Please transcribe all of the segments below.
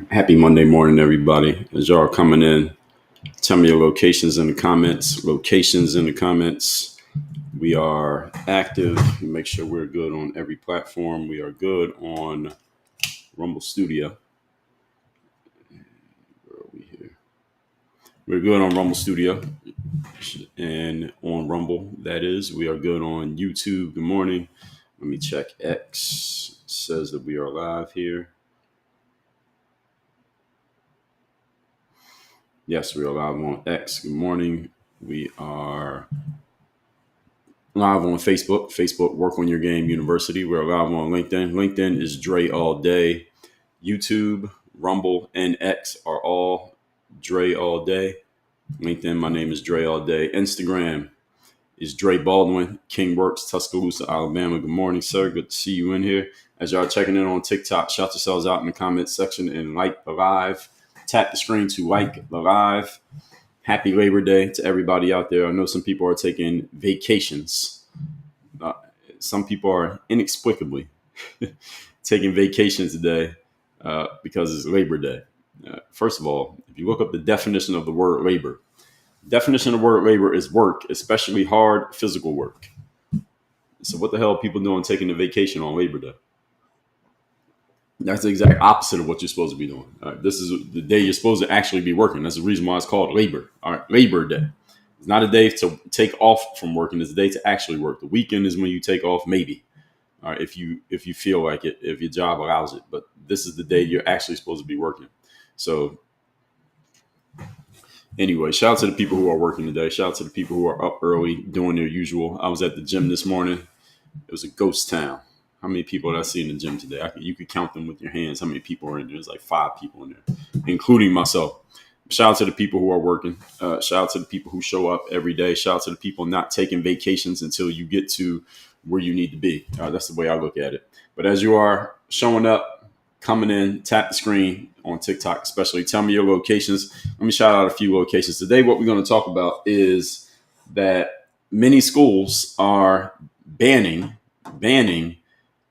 Happy Monday morning, everybody. As y'all are coming in, tell me your locations in the comments. Locations in the comments. We are active. Make sure we're good on every platform. We are good on Rumble Studio. Where are we here? We're good on Rumble Studio and on Rumble. That is, we are good on YouTube. Good morning. Let me check. X says that we are live here. Yes, we are live on X. Good morning. We are live on Facebook. Facebook, Work on Your Game University. We're live on LinkedIn. LinkedIn is Dre All Day. YouTube, Rumble, and X are all Dre All Day. LinkedIn, my name is Dre All Day. Instagram is Dre Baldwin. King Works, Tuscaloosa, Alabama. Good morning, sir. Good to see you in here. As y'all checking in on TikTok, shout yourselves out in the comments section and like the live. Tap the screen to like the live. Happy Labor Day to everybody out there. I know some people are taking vacations. Some people are inexplicably taking vacations today because it's Labor Day. First of all, if you look up the definition of the word labor, definition of the word labor is work, especially hard physical work. So what the hell are people doing taking a vacation on Labor Day? That's the exact opposite of what you're supposed to be doing. This is the day you're supposed to actually be working. That's the reason why it's called labor. All right, Labor Day. It's not a day to take off from working. It's a day to actually work. The weekend is when you take off, maybe. All right, if you feel like it, if your job allows it. But this is the day you're actually supposed to be working. So anyway, shout out to the people who are working today. Shout out to the people who are up early doing their usual. I was at the gym this morning. It was a ghost town. How many people did I see in the gym today? You could count them with your hands. How many people are in there? There's like 5 people in there, including myself. Shout out to the people who are working. Shout out to the people who show up every day. Shout out to the people not taking vacations until you get to where you need to be. That's the way I look at it. But as you are showing up, coming in, tap the screen on TikTok, especially. Tell me your locations. Let me shout out a few locations. Today, what we're going to talk about is that many schools are banning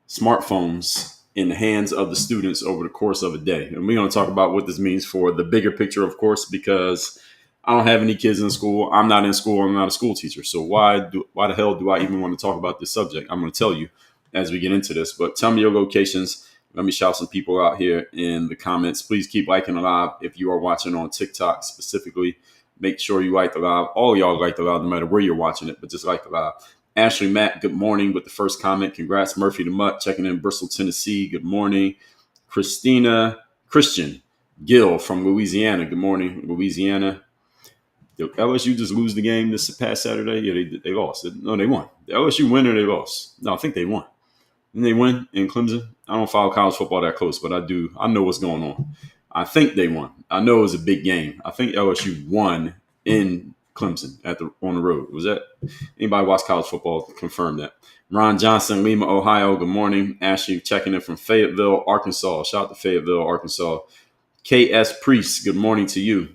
smartphones in the hands of the students over the course of a day. And we're going to talk about what this means for the bigger picture, of course, because I don't have any kids in school. I'm not in school. I'm not a school teacher. So why the hell do I even want to talk about this subject? I'm going to tell you as we get into this. But tell me your locations. Let me shout some people out here in the comments. Please keep liking the live. If you are watching on TikTok specifically, make sure you like the live. All y'all like the live, no matter where you're watching it, but just like the live. Ashley Matt, good morning with the first comment. Congrats, Murphy the Mutt, checking in Bristol, Tennessee. Good morning. Christian Gill from Louisiana. Good morning, Louisiana. Did LSU just lose the game this past Saturday? Yeah, they lost. No, they won. The LSU win or they lost? No, I think they won. Didn't they win in Clemson? I don't follow college football that close, but I do. I know what's going on. I think they won. I know it was a big game. I think LSU won in Clemson on the road. Was that anybody watch college football? Confirm that. Ron Johnson, Lima, Ohio. Good morning. Ashley checking in from Fayetteville, Arkansas. Shout out to Fayetteville, Arkansas. KS Priest. Good morning to you.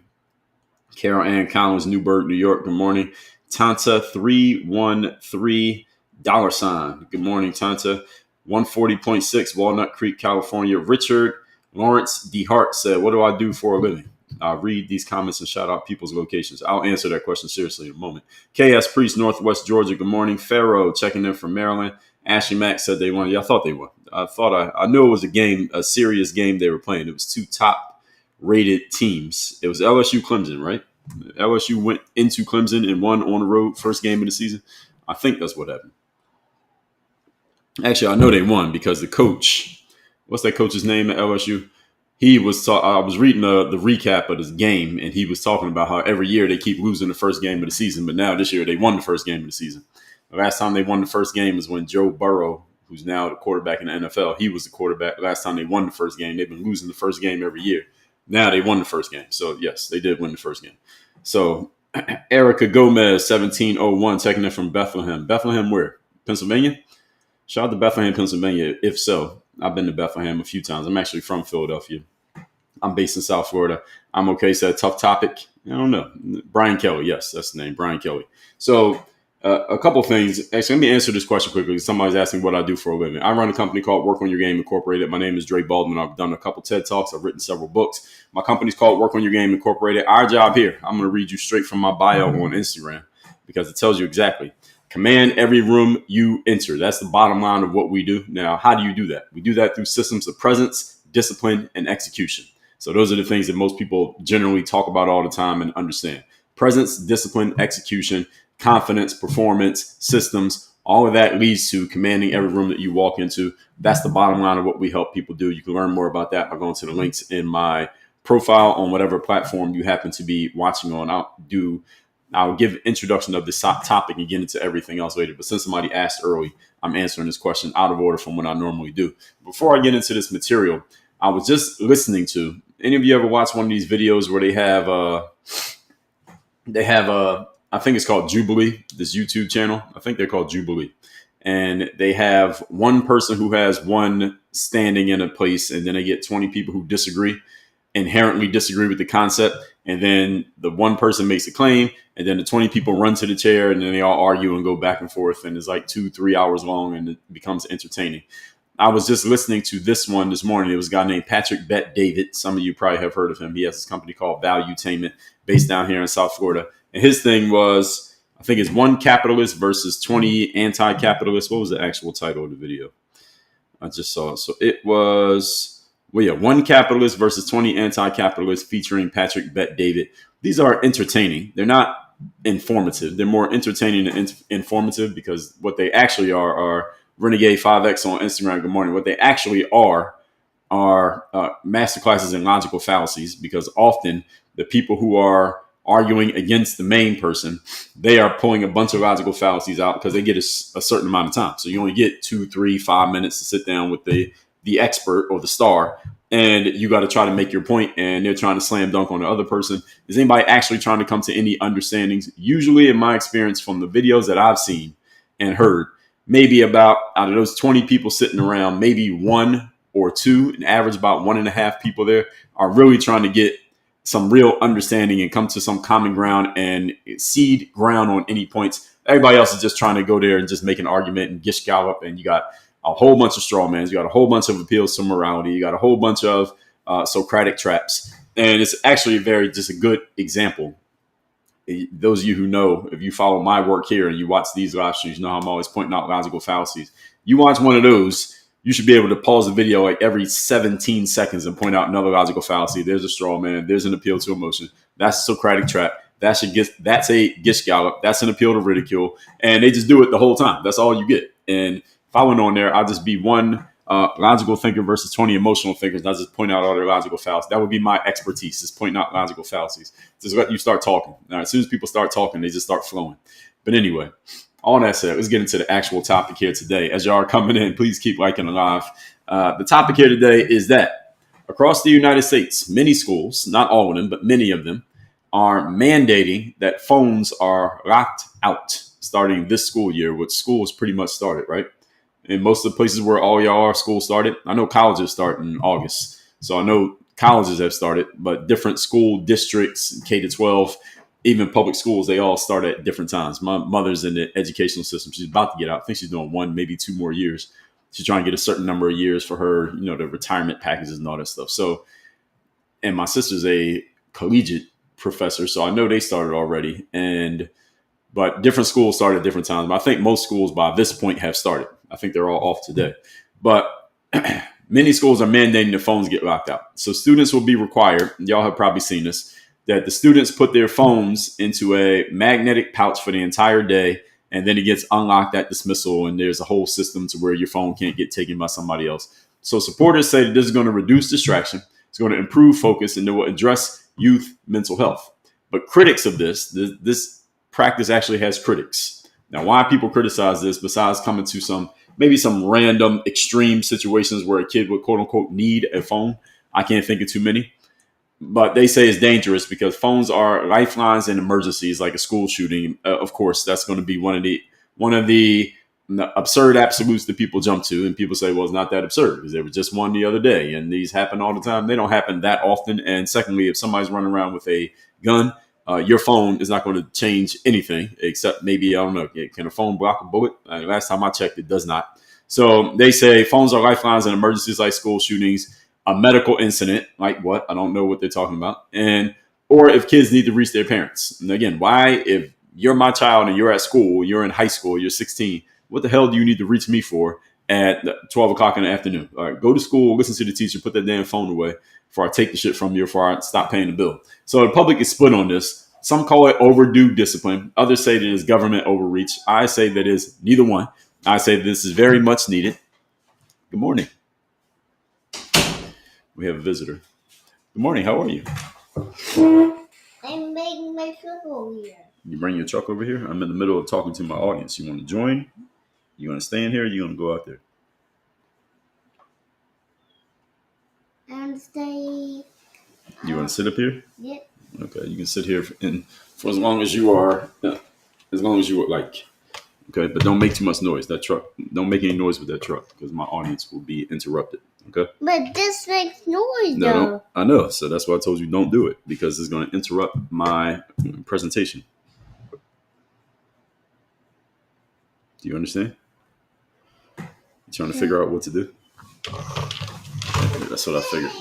Carol Ann Collins, Newburgh, New York. Good morning. Tanta 313 $. Good morning, Tanta. 140.6 Walnut Creek, California. Richard Lawrence DeHart said, "What do I do for a living?" I'll read these comments and shout out people's locations. I'll answer that question seriously in a moment. KS Priest, Northwest Georgia. Good morning. Pharaoh checking in from Maryland. Ashley Mack said they won. Yeah, I thought they won. I knew it was a serious game they were playing. It was two top rated teams. It was LSU Clemson, right? LSU went into Clemson and won on the road first game of the season. I think that's what happened. Actually, I know they won because the coach, what's that coach's name at LSU? He was. I was reading the recap of this game, and he was talking about how every year they keep losing the first game of the season, but now this year they won the first game of the season. The last time they won the first game was when Joe Burrow, who's now the quarterback in the NFL, he was the quarterback. Last time they won the first game, they've been losing the first game every year. Now they won the first game. So, yes, they did win the first game. So, Erica Gomez, 1701, checking in from Bethlehem. Bethlehem where? Pennsylvania? Shout out to Bethlehem, Pennsylvania. If so, I've been to Bethlehem a few times. I'm actually from Philadelphia. I'm based in South Florida. I'm okay. So, tough topic. I don't know. Brian Kelly. Yes, that's the name. Brian Kelly. So, a couple things. Actually, let me answer this question quickly. Somebody's asking what I do for a living. I run a company called Work on Your Game Incorporated. My name is Dre Baldwin. I've done a couple TED Talks. I've written several books. My company's called Work on Your Game Incorporated. Our job here, I'm going to read you straight from my bio on Instagram because it tells you exactly. Command every room you enter. That's the bottom line of what we do. Now, how do you do that? We do that through systems of presence, discipline, and execution. So those are the things that most people generally talk about all the time and understand. Presence, discipline, execution, confidence, performance, systems, all of that leads to commanding every room that you walk into. That's the bottom line of what we help people do. You can learn more about that by going to the links in my profile on whatever platform you happen to be watching on. I'll give introduction of this topic and get into everything else later. But since somebody asked early, I'm answering this question out of order from what I normally do. Before I get into this material, I was just listening to, any of you ever watch one of these videos where they have I think it's called Jubilee, this YouTube channel. I think they're called Jubilee. And they have one person who has one standing in a place, and then they get 20 people who inherently disagree with the concept. And then the one person makes a claim, and then the 20 people run to the chair, and then they all argue and go back and forth. And it's like 2-3 hours long, and it becomes entertaining. I was just listening to this one this morning. It was a guy named Patrick Bet-David. Some of you probably have heard of him. He has this company called Valuetainment based down here in South Florida. And his thing was, I think it's 1 capitalist versus 20 anti-capitalists. What was the actual title of the video? I just saw it. So it was, 1 capitalist versus 20 anti-capitalists featuring Patrick Bet-David. These are entertaining. They're not informative. They're more entertaining than informative because what they actually are Renegade 5X on Instagram. Good morning. What they actually are masterclasses in logical fallacies, because often the people who are arguing against the main person, they are pulling a bunch of logical fallacies out because they get a certain amount of time. So you only get 2, 3, 5 minutes to sit down with the expert or the star, and you got to try to make your point, and they're trying to slam dunk on the other person. Is anybody actually trying to come to any understandings? Usually, in my experience from the videos that I've seen and heard, maybe about, out of those 20 people sitting around, maybe 1 or 2, an average about 1.5 people there, are really trying to get some real understanding and come to some common ground and cede ground on any points. Everybody else is just trying to go there and just make an argument and gish gallop. And you got a whole bunch of straw mans. You got a whole bunch of appeals to morality. You got a whole bunch of Socratic traps. And it's actually just a good example. Those of you who know, if you follow my work here and you watch these live streams, you know how I'm always pointing out logical fallacies. You watch one of those, you should be able to pause the video like every 17 seconds and point out another logical fallacy. There's a straw man. There's an appeal to emotion. That's a Socratic trap. That's a gish gallop. That's an appeal to ridicule. And they just do it the whole time. That's all you get. And following on there, I'll just be 1 logical thinker versus 20 emotional thinkers. And I'll just point out all their logical fallacies. That would be my expertise, is pointing out logical fallacies. Just let you start talking. Now, as soon as people start talking, they just start flowing. But anyway, all that said, let's get into the actual topic here today. As y'all are coming in, please keep liking and live. The topic here today is that across the United States, many schools, not all of them, but many of them, are mandating that phones are locked out starting this school year, which school has pretty much started, right? In most of the places where all y'all are, school started. I know colleges start in August. So I know colleges have started, but different school districts, K to 12, even public schools, they all start at different times. My mother's in the educational system. She's about to get out. I think she's doing 1, maybe 2 more years. She's trying to get a certain number of years for her, the retirement packages and all that stuff. So, and my sister's a collegiate professor, so I know they started already. But different schools start at different times. But I think most schools by this point have started. I think they're all off today. But many schools are mandating their phones get locked out. So students will be required, y'all have probably seen this, that the students put their phones into a magnetic pouch for the entire day, and then it gets unlocked at dismissal, and there's a whole system to where your phone can't get taken by somebody else. So supporters say that this is going to reduce distraction, it's going to improve focus, and it will address youth mental health. But critics of this practice actually has critics. Now, why people criticize this, besides coming to maybe some random extreme situations where a kid would quote unquote need a phone, I can't think of too many. But they say it's dangerous because phones are lifelines in emergencies, like a school shooting. Of course, that's going to be one of the absurd absolutes that people jump to, and people say, well, it's not that absurd because there was just one the other day, and these happen all the time. They don't happen that often. And secondly, if somebody's running around with a gun, your phone is not going to change anything except maybe, I don't know, can a phone block a bullet? Last time I checked, it does not. So they say phones are lifelines in emergencies like school shootings, a medical incident, like what? I don't know what they're talking about. Or if kids need to reach their parents. And again, why, if you're my child and you're at school, you're in high school, you're 16, what the hell do you need to reach me for at 12 o'clock in the afternoon? All right, go to school, listen to the teacher, put that damn phone away before I take the shit from you, before I stop paying the bill. So the public is split on this. Some call it overdue discipline. Others say that it is government overreach. I say that is neither one. I say this is very much needed. Good morning. We have a visitor. Good morning. How are you? I'm making my truck over here. You bring your truck over here? I'm in the middle of talking to my audience. You want to join? You want to stay in here? Or you want to go out there? And stay. You want to sit up here? Yep. Okay, you can sit here for as long as you are, as long as you would like. Okay, but don't make too much noise. That truck, don't make any noise with that truck because my audience will be interrupted. Okay. But this makes noise, No, though. I know. So that's why I told you don't do it, because it's going to interrupt my presentation. Do you understand? You trying to figure out what to do? That's what I figured.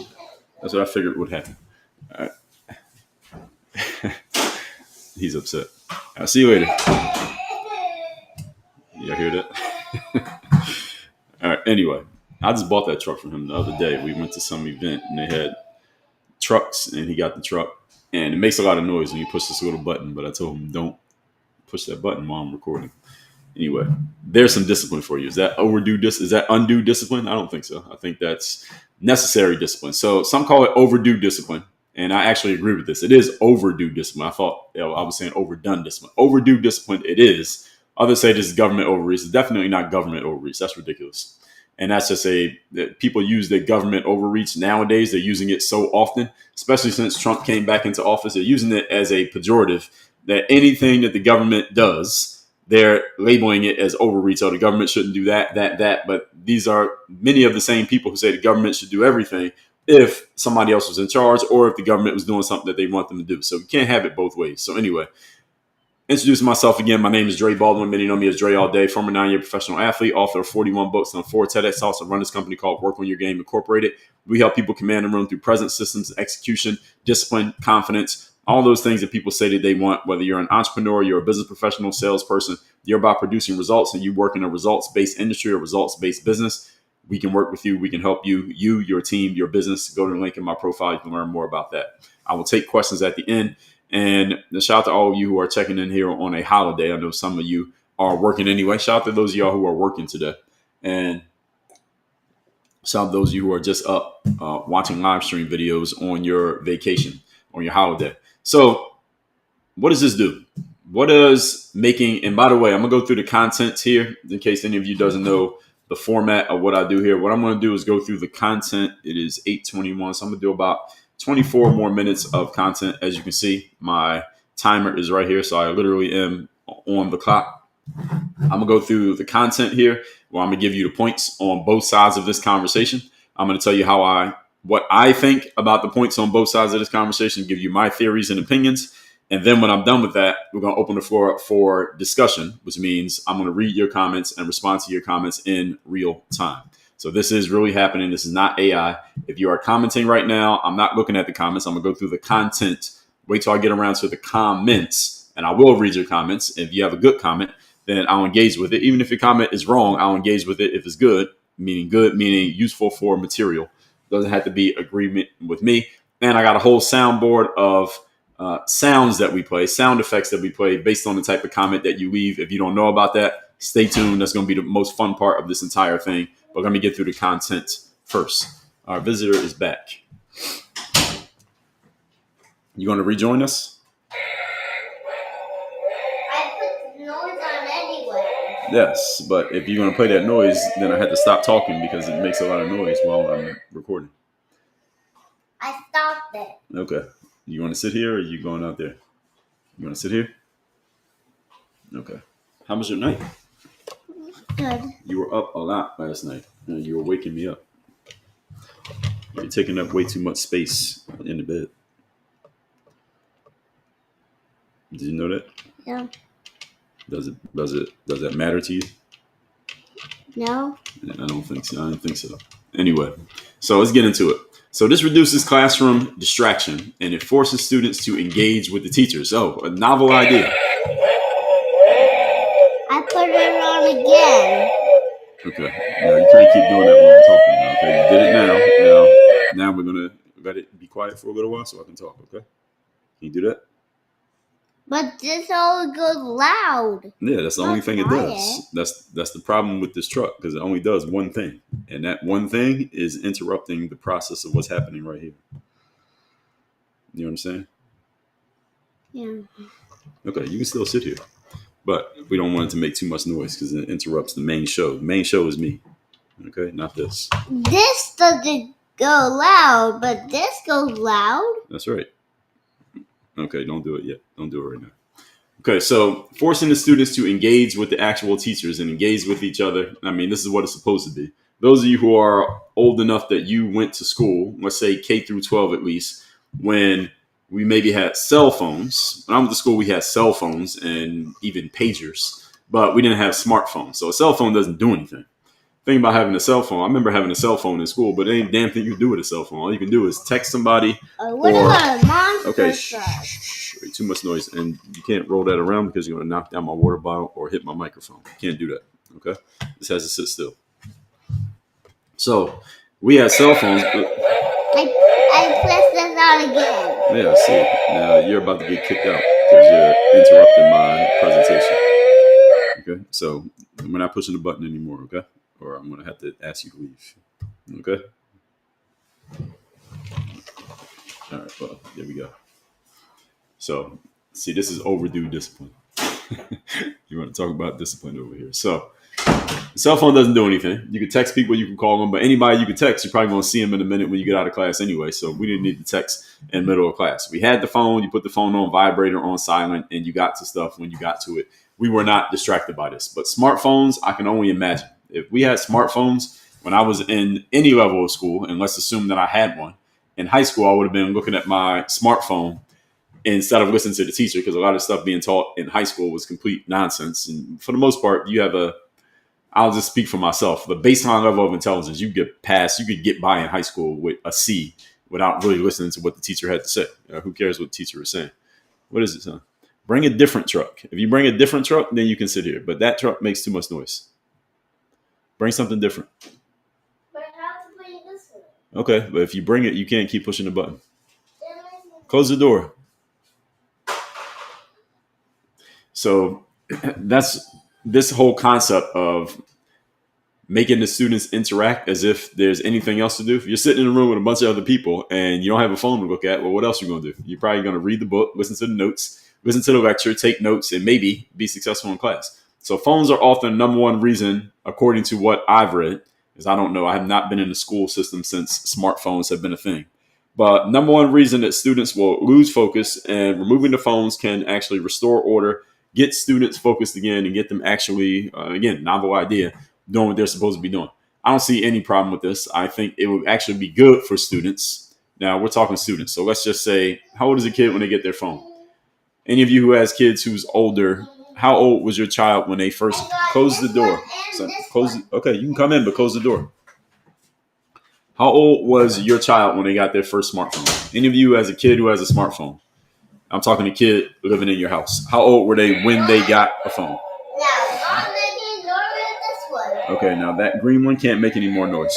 That's what I figured would happen. All right. He's upset. I'll see you later. Y'all hear that? All right. Anyway, I just bought that truck from him the other day. We went to some event and they had trucks, and he got the truck, and it makes a lot of noise when you push this little button. But I told him, don't push that button while I'm recording. Anyway, there's some discipline for you. Is that overdue? Is that undue discipline? I don't think so. I think that's necessary discipline. So some call it overdue discipline, and I actually agree with this. It is overdue discipline. I thought I was saying overdone discipline. Overdue discipline, it is. Others say this is government overreach. It's definitely not government overreach. That's ridiculous. And that's just that people use the government overreach nowadays. They're using it so often, especially since Trump came back into office. They're using it as a pejorative, that anything that the government does, they're labeling it as overreach. So the government shouldn't do that. But these are many of the same people who say the government should do everything if somebody else was in charge, or if the government was doing something that they want them to do. So you can't have it both ways. So anyway, introducing myself again. My name is Dre Baldwin. Many know me as Dre all day. Former 9-year professional athlete, author of 41 books and 4 TEDx talks. I run this company called Work on Your Game Incorporated. We help people command the room through presence, systems, execution, discipline, confidence, all those things that people say that they want. Whether you're an entrepreneur, you're a business professional, salesperson, you're about producing results, and you work in a results-based industry or results-based business, we can work with you. We can help you, your team, your business. Go to the link in my profile. You can learn more about that. I will take questions at the end. And shout out to all of you who are checking in here on a holiday. I know some of you are working anyway. Shout out to those of y'all who are working today. And shout out to those of you who are just up watching live stream videos on your vacation, on your holiday. So what does this do? What does making, and by the way, I'm going to go through the contents here in case any of you doesn't know the format of what I do here. What I'm going to do is go through the content. It is 8:21. So I'm going to do about 24 more minutes of content. As you can see, my timer is right here. So I literally am on the clock. I'm going to go through the content here where I'm going to give you the points on both sides of this conversation. I'm going to tell you how I what I think about the points on both sides of this conversation, give you my theories and opinions. And then when I'm done with that, we're going to open the floor up for discussion, which means I'm going to read your comments and respond to your comments in real time. So this is really happening. This is not AI. If you are commenting right now, I'm not looking at the comments. I'm going to go through the content. Wait till I get around to the comments, and I will read your comments. If you have a good comment, then I'll engage with it. Even if your comment is wrong, I'll engage with it. If it's good meaning useful for material. Doesn't have to be agreement with me. And I got a whole soundboard of sounds that we play, sound effects that we play based on the type of comment that you leave. If you don't know about that, stay tuned. That's going to be the most fun part of this entire thing. But let me get through the content first. Our visitor is back. You going to rejoin us? I put the noise on anyway. Yes, but if you're going to play that noise, then I had to stop talking because it makes a lot of noise while I'm recording. I stopped it. Okay. You want to sit here or are you going out there? You want to sit here? Okay. How was your night? Good. You were up a lot last night. You were waking me up. You're taking up way too much space in the bed. Did you know that? Yeah. Does that matter to you? No. I don't think so. I don't think so. Anyway, so let's get into it. So this reduces classroom distraction and it forces students to engage with the teachers. Oh, a novel idea. I put it on again. Okay. Now you can't keep doing that while I'm talking. Okay, you did it now. Now we're gonna let it be quiet for a little while so I can talk. Okay. Can you do that? But this always goes loud. Yeah, that's the only thing it quiet. does. That's the problem with this truck because it only does one thing, and that one thing is interrupting the process of what's happening right here. You understand? Yeah. Okay, you can still sit here, but we don't want it to make too much noise because it interrupts the main show. The main show is me. Okay, not this. This doesn't go loud, but this goes loud. That's right. Okay, don't do it yet. Don't do it right now. Okay, so forcing the students to engage with the actual teachers and engage with each other. I mean, this is what it's supposed to be. Those of you who are old enough that you went to school, let's say K through 12 at least, when we maybe had cell phones. When I went to school, we had cell phones and even pagers, but we didn't have smartphones. So a cell phone doesn't do anything. Thing about having a cell phone, I remember having a cell phone in school, but there ain't a damn thing you can do with a cell phone. All you can do is text somebody. What about a monster Okay, truck? too much noise, and you can't roll that around because you're going to knock down my water bottle or hit my microphone. You can't do that. Okay, this has to sit still. So we had cell phones. I pressed this on again. Yeah, I see. Now you're about to get kicked out because you're interrupting my presentation. Okay, so we're not pushing the button anymore. Okay, or I'm going to have to ask you to leave. Okay. All right. Well, there we go. So, see, this is overdue discipline. You want to talk about discipline over here. So, the cell phone doesn't do anything. You can text people, you can call them, but anybody you can text, you're probably going to see them in a minute when you get out of class anyway. So, we didn't need to text in the middle of class. We had the phone, you put the phone on vibrator, on silent, and you got to stuff when you got to it. We were not distracted by this. But smartphones, I can only imagine. If we had smartphones when I was in any level of school, and let's assume that I had one, in high school, I would have been looking at my smartphone instead of listening to the teacher because a lot of stuff being taught in high school was complete nonsense. And for the most part, you have I'll just speak for myself, the baseline level of intelligence, you could get by in high school with a C without really listening to what the teacher had to say. Who cares what the teacher is saying? What is it, son? Bring a different truck. If you bring a different truck, then you can sit here. But that truck makes too much noise. Bring something different. But how to play this one? Okay, but if you bring it, you can't keep pushing the button. Close the door. So that's this whole concept of making the students interact as if there's anything else to do. If you're sitting in a room with a bunch of other people and you don't have a phone to look at, well, what else are you going to do? You're probably going to read the book, listen to the notes, listen to the lecture, take notes, and maybe be successful in class. So phones are often the number one reason, according to what I've read, is I don't know. I have not been in the school system since smartphones have been a thing. But number one reason that students will lose focus, and removing the phones can actually restore order, get students focused again, and get them actually, again, novel idea, doing what they're supposed to be doing. I don't see any problem with this. I think it would actually be good for students. Now we're talking students. So let's just say, how old is a kid when they get their phone? Any of you who has kids who's older, how old was your child when they first closed the door? So close. Okay, you can come in, but close the door. How old was your child when they got their first smartphone? Any of you as a kid who has a smartphone? I'm talking to a kid living in your house. How old were they when they got a phone? Okay, now that green one can't make any more noise.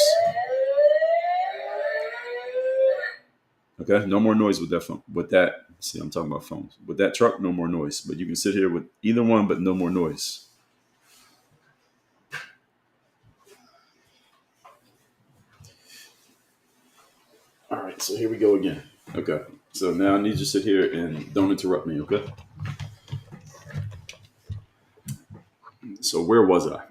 Okay, no more noise with that phone. With that, see, I'm talking about phones. With that truck, no more noise. But you can sit here with either one, but no more noise. All right, so here we go again. Okay, so now I need you to sit here and don't interrupt me, okay? So where was I?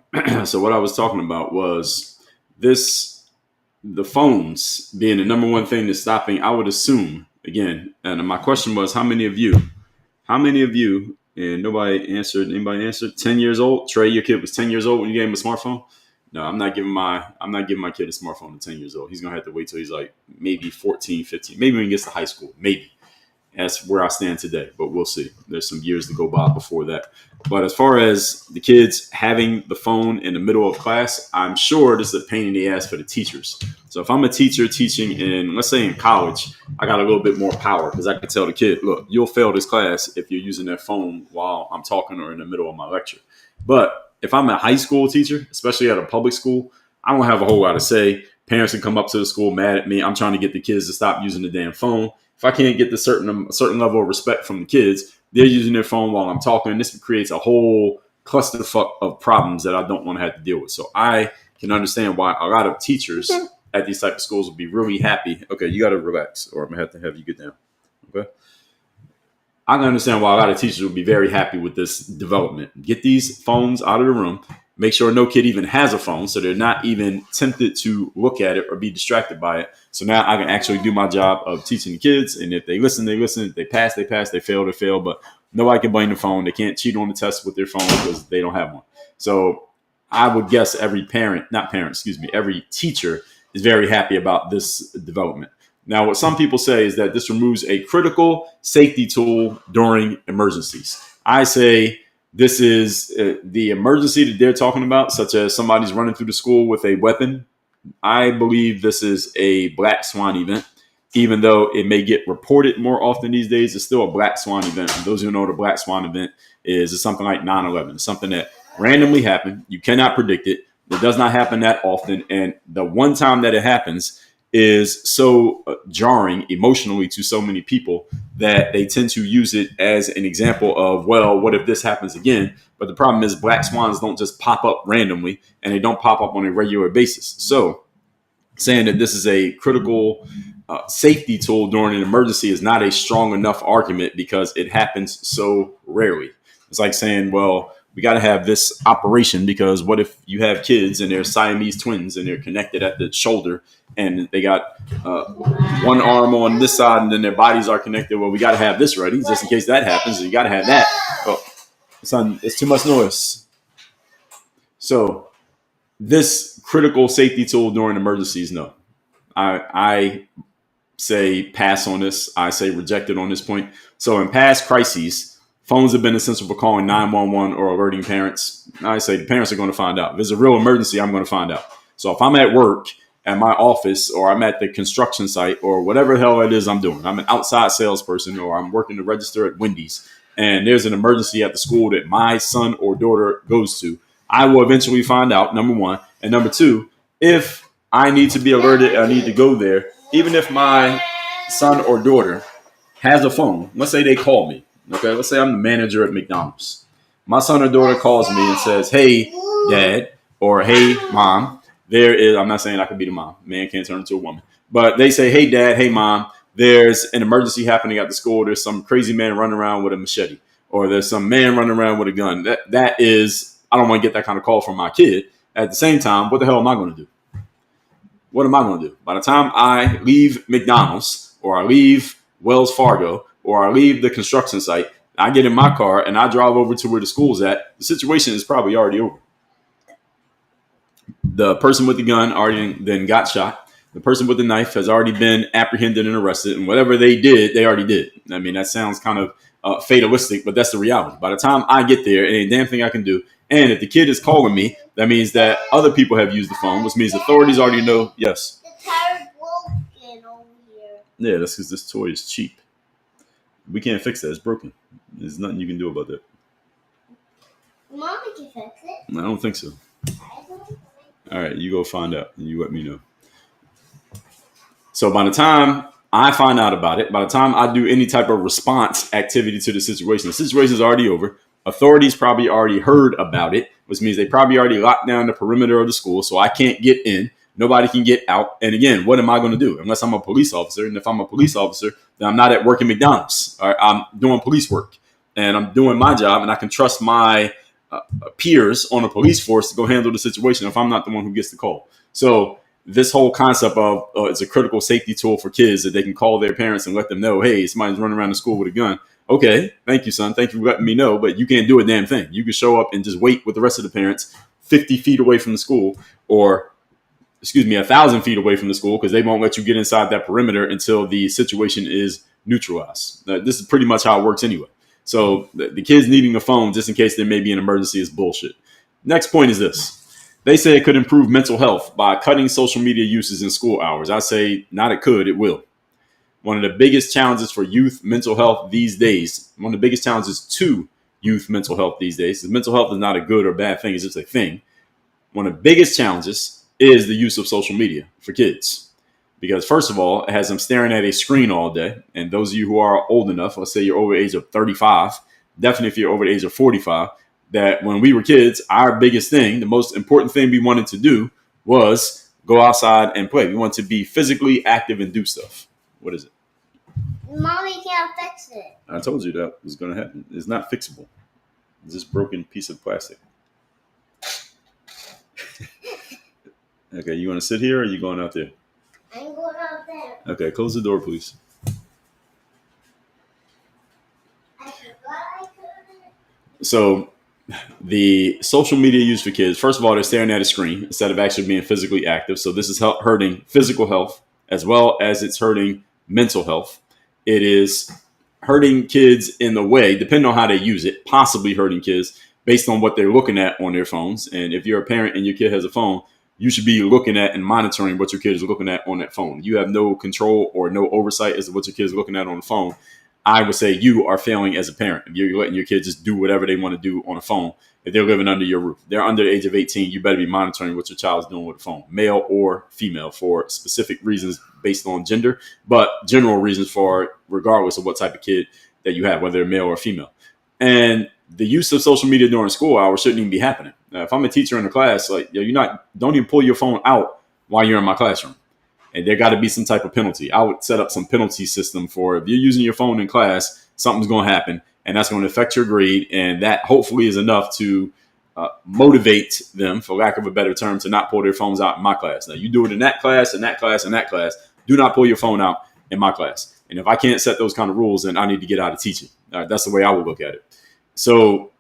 So what I was talking about was the phones being the number one thing that's stopping, I would assume, again, and my question was, how many of you, and nobody answered, anybody answered, 10 years old? Trey, your kid was 10 years old when you gave him a smartphone? No, I'm not giving my kid a smartphone at 10 years old. He's going to have to wait till he's like maybe 14, 15, maybe when he gets to high school, maybe. That's where I stand today, but we'll see. There's some years to go by before that. But as far as the kids having the phone in the middle of class, I'm sure this is a pain in the ass for the teachers. So if I'm a teacher teaching in, let's say in college, I got a little bit more power because I can tell the kid, look, you'll fail this class if you're using that phone while I'm talking or in the middle of my lecture. But if I'm a high school teacher, especially at a public school, I don't have a whole lot to say. Parents can come up to the school mad at me. I'm trying to get the kids to stop using the damn phone. If I can't get a certain level of respect from the kids, they're using their phone while I'm talking. This creates a whole clusterfuck of problems that I don't want to have to deal with. So I can understand why a lot of teachers at these type of schools would be really happy. Okay, you got to relax, or I'm gonna have to have you get down. Okay, I can understand why a lot of teachers would be very happy with this development. Get these phones out of the room. Make sure no kid even has a phone, so they're not even tempted to look at it or be distracted by it. So now I can actually do my job of teaching the kids. And if they listen, they listen. If they pass, they pass. They fail, they fail. But nobody can blame the phone. They can't cheat on the test with their phone because they don't have one. So I would guess every teacher is very happy about this development. Now, what some people say is that this removes a critical safety tool during emergencies. I say this is the emergency that they're talking about, such as somebody's running through the school with a weapon. I believe this is a black swan event. Even though it may get reported more often these days, it's still a black swan event. For those who know what a black swan event is, it's something like 9/11. It's something that randomly happened. You cannot predict it. It does not happen that often. And the one time that it happens is so jarring emotionally to so many people that they tend to use it as an example of, well, what if this happens again? But the problem is black swans don't just pop up randomly, and they don't pop up on a regular basis. So saying that this is a critical safety tool during an emergency is not a strong enough argument because it happens so rarely. It's like saying, well, we got to have this operation because what if you have kids and they're Siamese twins and they're connected at the shoulder and they got one arm on this side and then their bodies are connected? Well, we got to have this ready just in case that happens. You got to have that. Oh, son, it's too much noise. So this critical safety tool during emergencies, no. I say pass on this. I say reject it on this point. So in past crises, phones have been essential for calling 911 or alerting parents. I say the parents are going to find out. If there's a real emergency, I'm going to find out. So if I'm at work at my office or I'm at the construction site or whatever the hell it is I'm doing, I'm an outside salesperson or I'm working to register at Wendy's and there's an emergency at the school that my son or daughter goes to, I will eventually find out, number one. And number two, if I need to be alerted, I need to go there, even if my son or daughter has a phone. Let's say they call me. Okay, let's say I'm the manager at McDonald's. My son or daughter calls me and says, hey, dad, or hey, mom, there is, I'm not saying I could be the mom. Man can't turn into a woman. But they say, hey, dad, hey, mom, there's an emergency happening at the school. There's some crazy man running around with a machete, or there's some man running around with a gun. That is, I don't want to get that kind of call from my kid. At the same time, what the hell am I going to do? What am I going to do? By the time I leave McDonald's or I leave Wells Fargo or I leave the construction site, I get in my car and I drive over to where the school's at, the situation is probably already over. The person with the gun already then got shot. The person with the knife has already been apprehended and arrested, and whatever they did, they already did. I mean, that sounds kind of fatalistic, but that's the reality. By the time I get there, it ain't a damn thing I can do. And if the kid is calling me, that means that other people have used the phone, which means authorities already know. Yes. The tire's broken over here. Yeah, that's because this toy is cheap. We can't fix that. It's broken. There's nothing you can do about that. Mommy can fix it. I don't think so. All right, you go find out and you let me know. So by the time I find out about it, by the time I do any type of response activity to the situation is already over. Authorities probably already heard about it, which means they probably already locked down the perimeter of the school, so I can't get in. Nobody can get out. And again, what am I going to do? Unless I'm a police officer. And if I'm a police officer, then I'm not at work at McDonald's. All right, I'm doing police work. And I'm doing my job, and I can trust my peers on a police force to go handle the situation if I'm not the one who gets the call. So this whole concept of it's a critical safety tool for kids that they can call their parents and let them know, hey, somebody's running around the school with a gun. Okay, thank you, son. Thank you for letting me know, but you can't do a damn thing. You can show up and just wait with the rest of the parents 50 feet away from the school, or 1,000 feet away from the school, because they won't let you get inside that perimeter until the situation is neutralized. This is pretty much how it works anyway. So the kids needing a phone just in case there may be an emergency is bullshit. Next point is this. They say it could improve mental health by cutting social media uses in school hours. I say not it could, it will. One of the biggest challenges for youth mental health these days, one of the biggest challenges to youth mental health these days, is mental health is not a good or bad thing, it's just a thing. One of the biggest challenges is the use of social media for kids. Because first of all, it has them staring at a screen all day. And those of you who are old enough, let's say you're over the age of 35, definitely if you're over the age of 45, that when we were kids, our biggest thing, the most important thing we wanted to do was go outside and play. We wanted to be physically active and do stuff. What is it? Mommy can't fix it. I told you that was going to happen. It's not fixable. It's just a broken piece of plastic. Okay, you want to sit here or are you going out there? I'm going out there. Okay, close the door, please. I forgot I couldn't. So the social media used for kids, first of all, they're staring at a screen instead of actually being physically active. So this is hurting physical health as well as it's hurting mental health. It is hurting kids in the way, depending on how they use it, possibly hurting kids based on what they're looking at on their phones. And if you're a parent and your kid has a phone, you should be looking at and monitoring what your kid is looking at on that phone. You have no control or no oversight as to what your kid is looking at on the phone. I would say you are failing as a parent. If you're letting your kids just do whatever they want to do on a phone, if they're living under your roof, they're under the age of 18, you better be monitoring what your child is doing with the phone, male or female, for specific reasons based on gender, but general reasons for regardless of what type of kid that you have, whether they're male or female. And the use of social media during school hours shouldn't even be happening. Now, if I'm a teacher in the class, like, don't even pull your phone out while you're in my classroom. And there got to be some type of penalty. I would set up some penalty system for if you're using your phone in class, something's going to happen, and that's going to affect your grade. And that hopefully is enough to motivate them, for lack of a better term, to not pull their phones out in my class. Now, you do it in that class, and that class, and that class. Do not pull your phone out in my class. And if I can't set those kind of rules, then I need to get out of teaching. That's the way I would look at it. So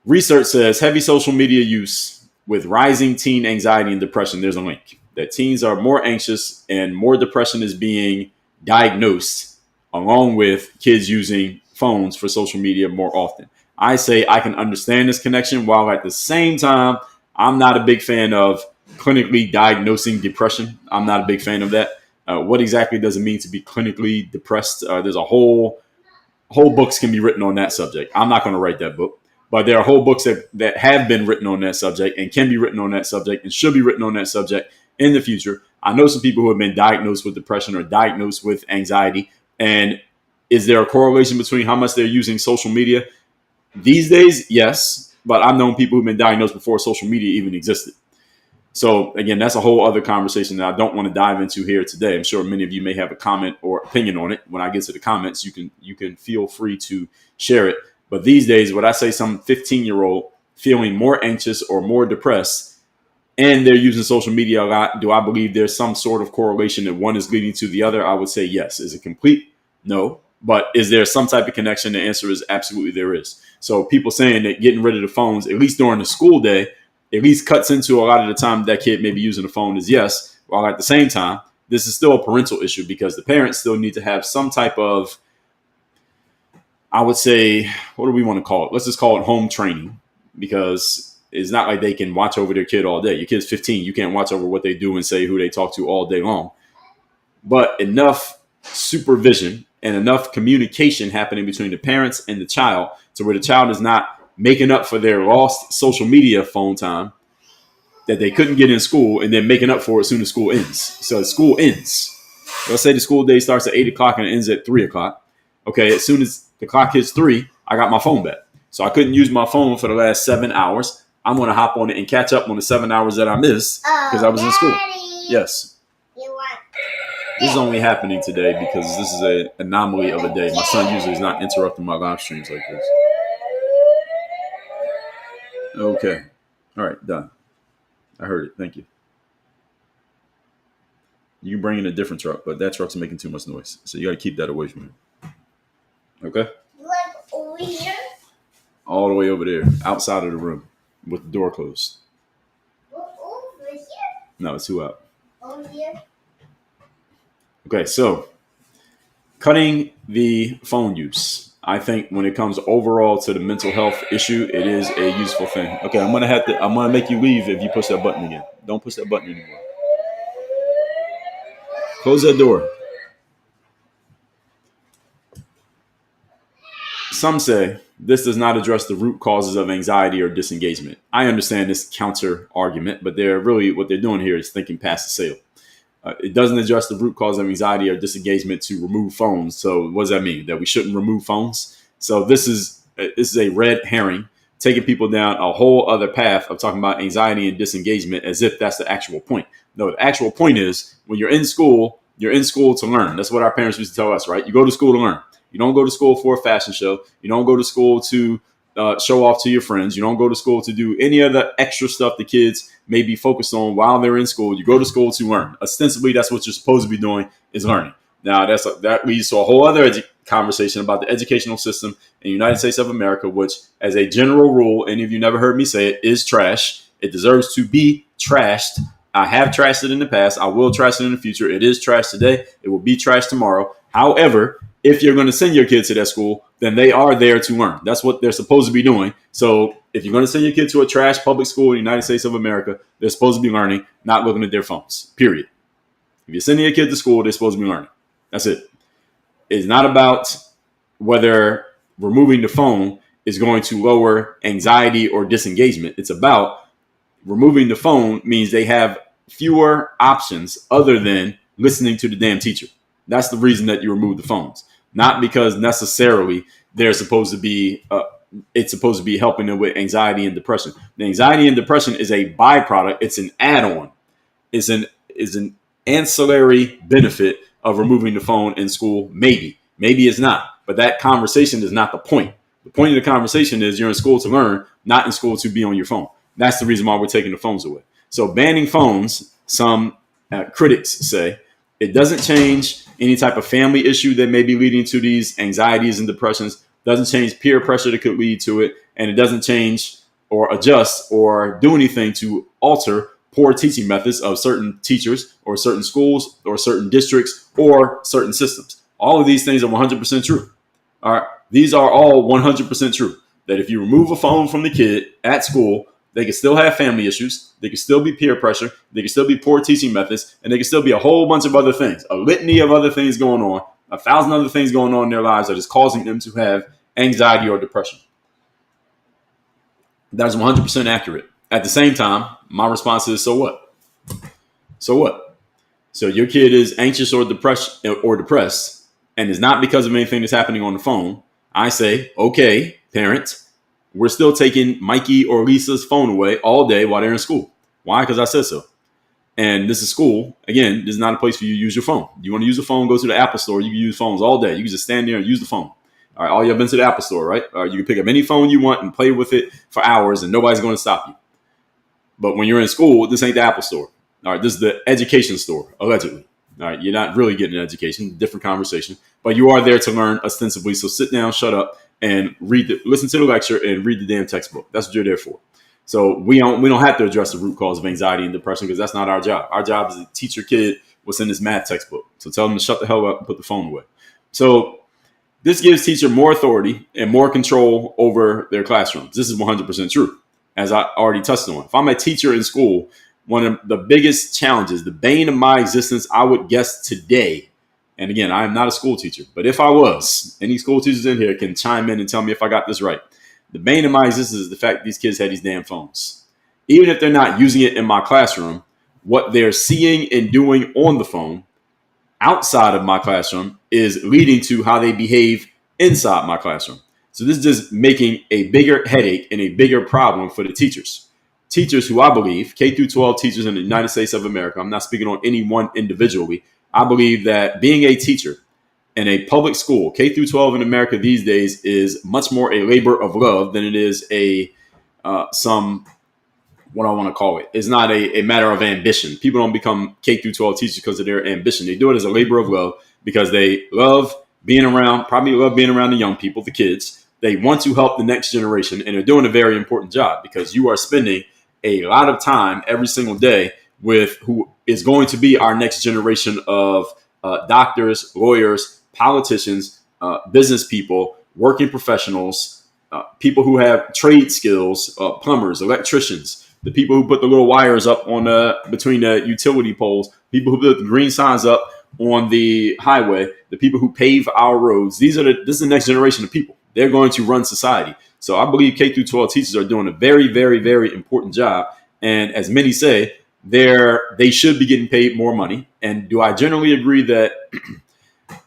research says heavy social media use with rising teen anxiety and depression. There's a link that teens are more anxious and more depression is being diagnosed, along with kids using phones for social media more often. I say I can understand this connection, while at the same time, I'm not a big fan of clinically diagnosing depression. I'm not a big fan of that. What exactly does it mean to be clinically depressed? There's a whole books can be written on that subject. I'm not going to write that book, but there are whole books that have been written on that subject and can be written on that subject and should be written on that subject in the future. I know some people who have been diagnosed with depression or diagnosed with anxiety. And is there a correlation between how much they're using social media these days? Yes, but I've known people who've been diagnosed before social media even existed. So again, that's a whole other conversation that I don't want to dive into here today. I'm sure many of you may have a comment or opinion on it. When I get to the comments, you can feel free to share it. But these days, what I say, some 15-year-old feeling more anxious or more depressed, and they're using social media a lot, do I believe there's some sort of correlation that one is leading to the other? I would say yes. Is it complete? No. But is there some type of connection? The answer is absolutely there is. So people saying that getting rid of the phones, at least during the school day, at least cuts into a lot of the time that kid may be using the phone is yes, while at the same time, this is still a parental issue because the parents still need to have some type of, I would say, what do we want to call it? Let's just call it home training, because it's not like they can watch over their kid all day. Your kid's 15. You can't watch over what they do and say who they talk to all day long. But enough supervision and enough communication happening between the parents and the child to where the child is not making up for their lost social media phone time that they couldn't get in school and then making up for it as soon as school ends. So school ends. Let's say the school day starts at 8 o'clock and it ends at 3 o'clock. Okay, as soon as the clock hits 3, I got my phone back. So I couldn't use my phone for the last 7 hours. I'm going to hop on it and catch up on the 7 hours that I missed because I was in school. Yes. This is only happening today because this is an anomaly of a day. My son usually is not interrupting my live streams like this. Okay. All right, done. I heard it. Thank you. You can bring in a different truck, but that truck's making too much noise. So you got to keep that away from me. Okay? Like over here? All the way over there, outside of the room, with the door closed. Over here? No, it's too out. Over here? Okay, so cutting the phone use. I think when it comes overall to the mental health issue, it is a useful thing. Okay, I'm gonna make you leave if you push that button again. Don't push that button anymore. Close that door. Some say this does not address the root causes of anxiety or disengagement. I understand this counter argument, but what they're doing here is thinking past the sale. It doesn't address the root cause of anxiety or disengagement to remove phones. So what does that mean? That we shouldn't remove phones? So this is a red herring, taking people down a whole other path of talking about anxiety and disengagement as if that's the actual point. No, the actual point is when you're in school to learn. That's what our parents used to tell us, right? You go to school to learn. You don't go to school for a fashion show. You don't go to school to show off to your friends. You don't go to school to do any of the extra stuff the kids may be focused on while they're in school. You go to school to learn. Ostensibly, that's what you're supposed to be doing is learning. Now, that leads to a whole other conversation about the educational system in the United States of America, which, as a general rule, any of you never heard me say it, is trash. It deserves to be trashed. I have trashed it in the past. I will trash it in the future. It is trash today. It will be trash tomorrow. However, if you're going to send your kids to that school, then they are there to learn. That's what they're supposed to be doing. So if you're going to send your kid to a trash public school in the United States of America, they're supposed to be learning, not looking at their phones, period. If you're sending your kid to school, they're supposed to be learning. That's it. It's not about whether removing the phone is going to lower anxiety or disengagement. It's about removing the phone means they have fewer options other than listening to the damn teacher. That's the reason that you remove the phones, not because necessarily they're supposed to be. It's supposed to be helping them with anxiety and depression. The anxiety and depression is a byproduct. It's an add-on. It's an ancillary benefit of removing the phone in school. Maybe it's not. But that conversation is not the point. The point of the conversation is you're in school to learn, not in school to be on your phone. That's the reason why we're taking the phones away. So banning phones, some critics say, it doesn't change any type of family issue that may be leading to these anxieties and depressions, doesn't change peer pressure that could lead to it, and it doesn't change or adjust or do anything to alter poor teaching methods of certain teachers or certain schools or certain districts or certain systems. All of these things are 100% true. All right. These are all 100% true. That if you remove a phone from the kid at school, they can still have family issues. They can still be peer pressure. They can still be poor teaching methods. And they can still be a whole bunch of other things, a litany of other things going on, 1,000 other things going on in their lives that is causing them to have anxiety or depression. That is 100% accurate. At the same time, my response is, so what? So what? So your kid is anxious or depressed, and it's not because of anything that's happening on the phone. I say, okay, parent, we're still taking Mikey or Lisa's phone away all day while they're in school. Why? Because I said so. And this is school. Again, this is not a place for you to use your phone. You want to use a phone, go to the Apple store. You can use phones all day. You can just stand there and use the phone. All right, all y'all been to the Apple store, right? You can pick up any phone you want and play with it for hours, and nobody's going to stop you. But when you're in school, this ain't the Apple store. All right, this is the education store, allegedly. All right, you're not really getting an education, different conversation, but you are there to learn ostensibly. So sit down, shut up, and listen to the lecture and read the damn textbook. That's what you're there for. So we don't have to address the root cause of anxiety and depression because that's not our job. Our job is to teach your kid what's in this math textbook. So tell them to shut the hell up and put the phone away. So this gives teacher more authority and more control over their classrooms. This is 100% true, as I already touched on. If I'm a teacher in school, one of the biggest challenges, the bane of my existence, I would guess today, and again, I am not a school teacher, but if I was, any school teachers in here can chime in and tell me if I got this right. The bane of my existence is the fact that these kids had these damn phones. Even if they're not using it in my classroom, what they're seeing and doing on the phone outside of my classroom is leading to how they behave inside my classroom. So this is just making a bigger headache and a bigger problem for the teachers. Teachers who I believe, K through 12 teachers in the United States of America, I'm not speaking on anyone individually. I believe that being a teacher in a public school, K through 12 in America these days, is much more a labor of love than it is what I want to call it. It's not a matter of ambition. People don't become K through 12 teachers because of their ambition. They do it as a labor of love because they love being around the young people, the kids. They want to help the next generation, and they're doing a very important job because you are spending a lot of time every single day with who is going to be our next generation of doctors, lawyers, politicians, business people, working professionals, people who have trade skills, plumbers, electricians, the people who put the little wires up on between the utility poles, people who put the green signs up on the highway, the people who pave our roads. This is the next generation of people. They're going to run society. So I believe K through 12 teachers are doing a very, very, very important job. And as many say, they should be getting paid more money. And do I generally agree that?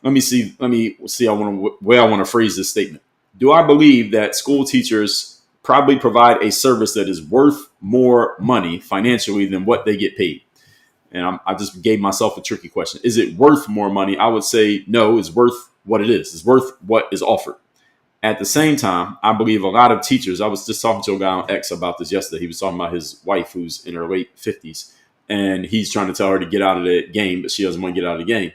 Let me see. Where I want to phrase this statement. Do I believe that school teachers probably provide a service that is worth more money financially than what they get paid? And I just gave myself a tricky question. Is it worth more money? I would say no. It's worth what it is. It's worth what is offered. At the same time, I believe a lot of teachers. I was just talking to a guy on X about this yesterday. He was talking about his wife who's in her late 50s, and he's trying to tell her to get out of the game, but she doesn't want to get out of the game.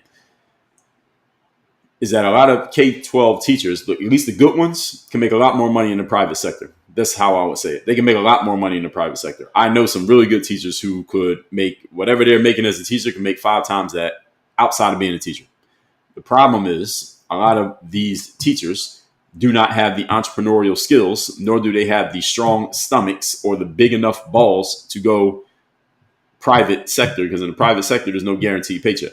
Is that a lot of K-12 teachers, at least the good ones, can make a lot more money in the private sector. That's how I would say it. They can make a lot more money in the private sector. I know some really good teachers who could make whatever they're making as a teacher can make 5 times that outside of being a teacher. The problem is a lot of these teachers do not have the entrepreneurial skills, nor do they have the strong stomachs or the big enough balls to go private sector, because in the private sector, there's no guaranteed paycheck,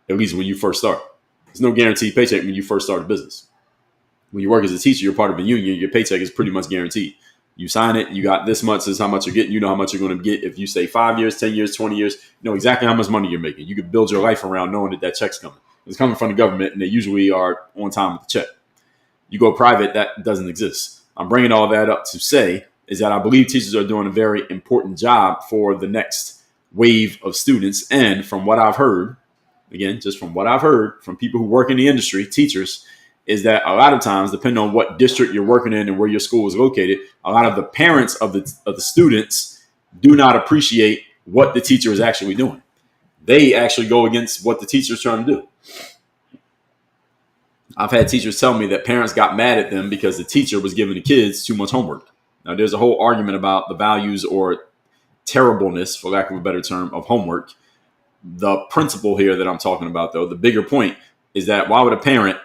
at least when you first start. There's no guaranteed paycheck when you first start a business. When you work as a teacher, you're part of a union, your paycheck is pretty much guaranteed. You sign it, you got this much, this is how much you're getting, you know how much you're going to get. If you say 5 years, 10 years, 20 years, you know exactly how much money you're making. You can build your life around knowing that check's coming. It's coming from the government, and they usually are on time with the check. You go private, that doesn't exist. I'm bringing all that up to say is that I believe teachers are doing a very important job for the next wave of students. And from what I've heard, again, just from what I've heard from people who work in the industry, teachers, is that a lot of times, depending on what district you're working in and where your school is located, a lot of the parents of the students do not appreciate what the teacher is actually doing. They actually go against what the teacher is trying to do. I've had teachers tell me that parents got mad at them because the teacher was giving the kids too much homework. Now, there's a whole argument about the values or terribleness, for lack of a better term, of homework. The principle here that I'm talking about, though, the bigger point is that why would a parent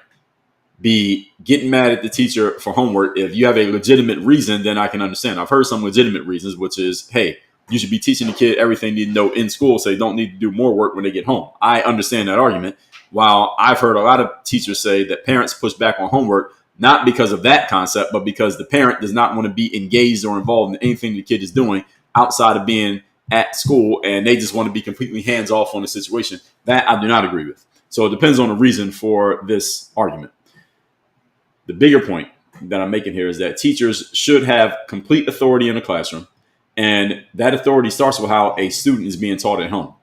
be getting mad at the teacher for homework? If you have a legitimate reason, then I can understand. I've heard some legitimate reasons, which is, hey, you should be teaching the kid everything they need to know in school so they don't need to do more work when they get home. I understand that argument. While I've heard a lot of teachers say that parents push back on homework, not because of that concept, but because the parent does not want to be engaged or involved in anything the kid is doing outside of being at school, and they just want to be completely hands off on the situation. That I do not agree with. So it depends on the reason for this argument. The bigger point that I'm making here is that teachers should have complete authority in the classroom, and that authority starts with how a student is being taught at home.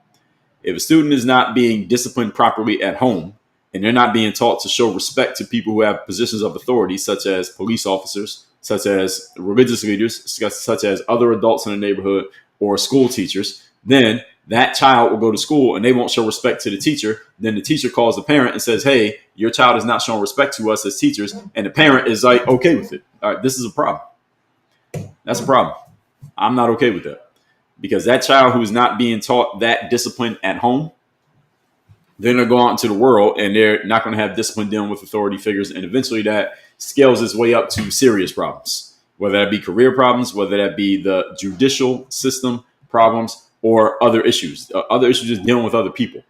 If a student is not being disciplined properly at home, and they're not being taught to show respect to people who have positions of authority, such as police officers, such as religious leaders, such as other adults in the neighborhood, or school teachers, then that child will go to school and they won't show respect to the teacher. Then the teacher calls the parent and says, hey, your child is not showing respect to us as teachers. And the parent is like, okay with it. All right, this is a problem. That's a problem. I'm not okay with that, because that child who's not being taught that discipline at home, then they're going out into the world and they're not going to have discipline dealing with authority figures. And eventually that scales its way up to serious problems, whether that be career problems, whether that be the judicial system problems, or other issues. Other issues just dealing with other people.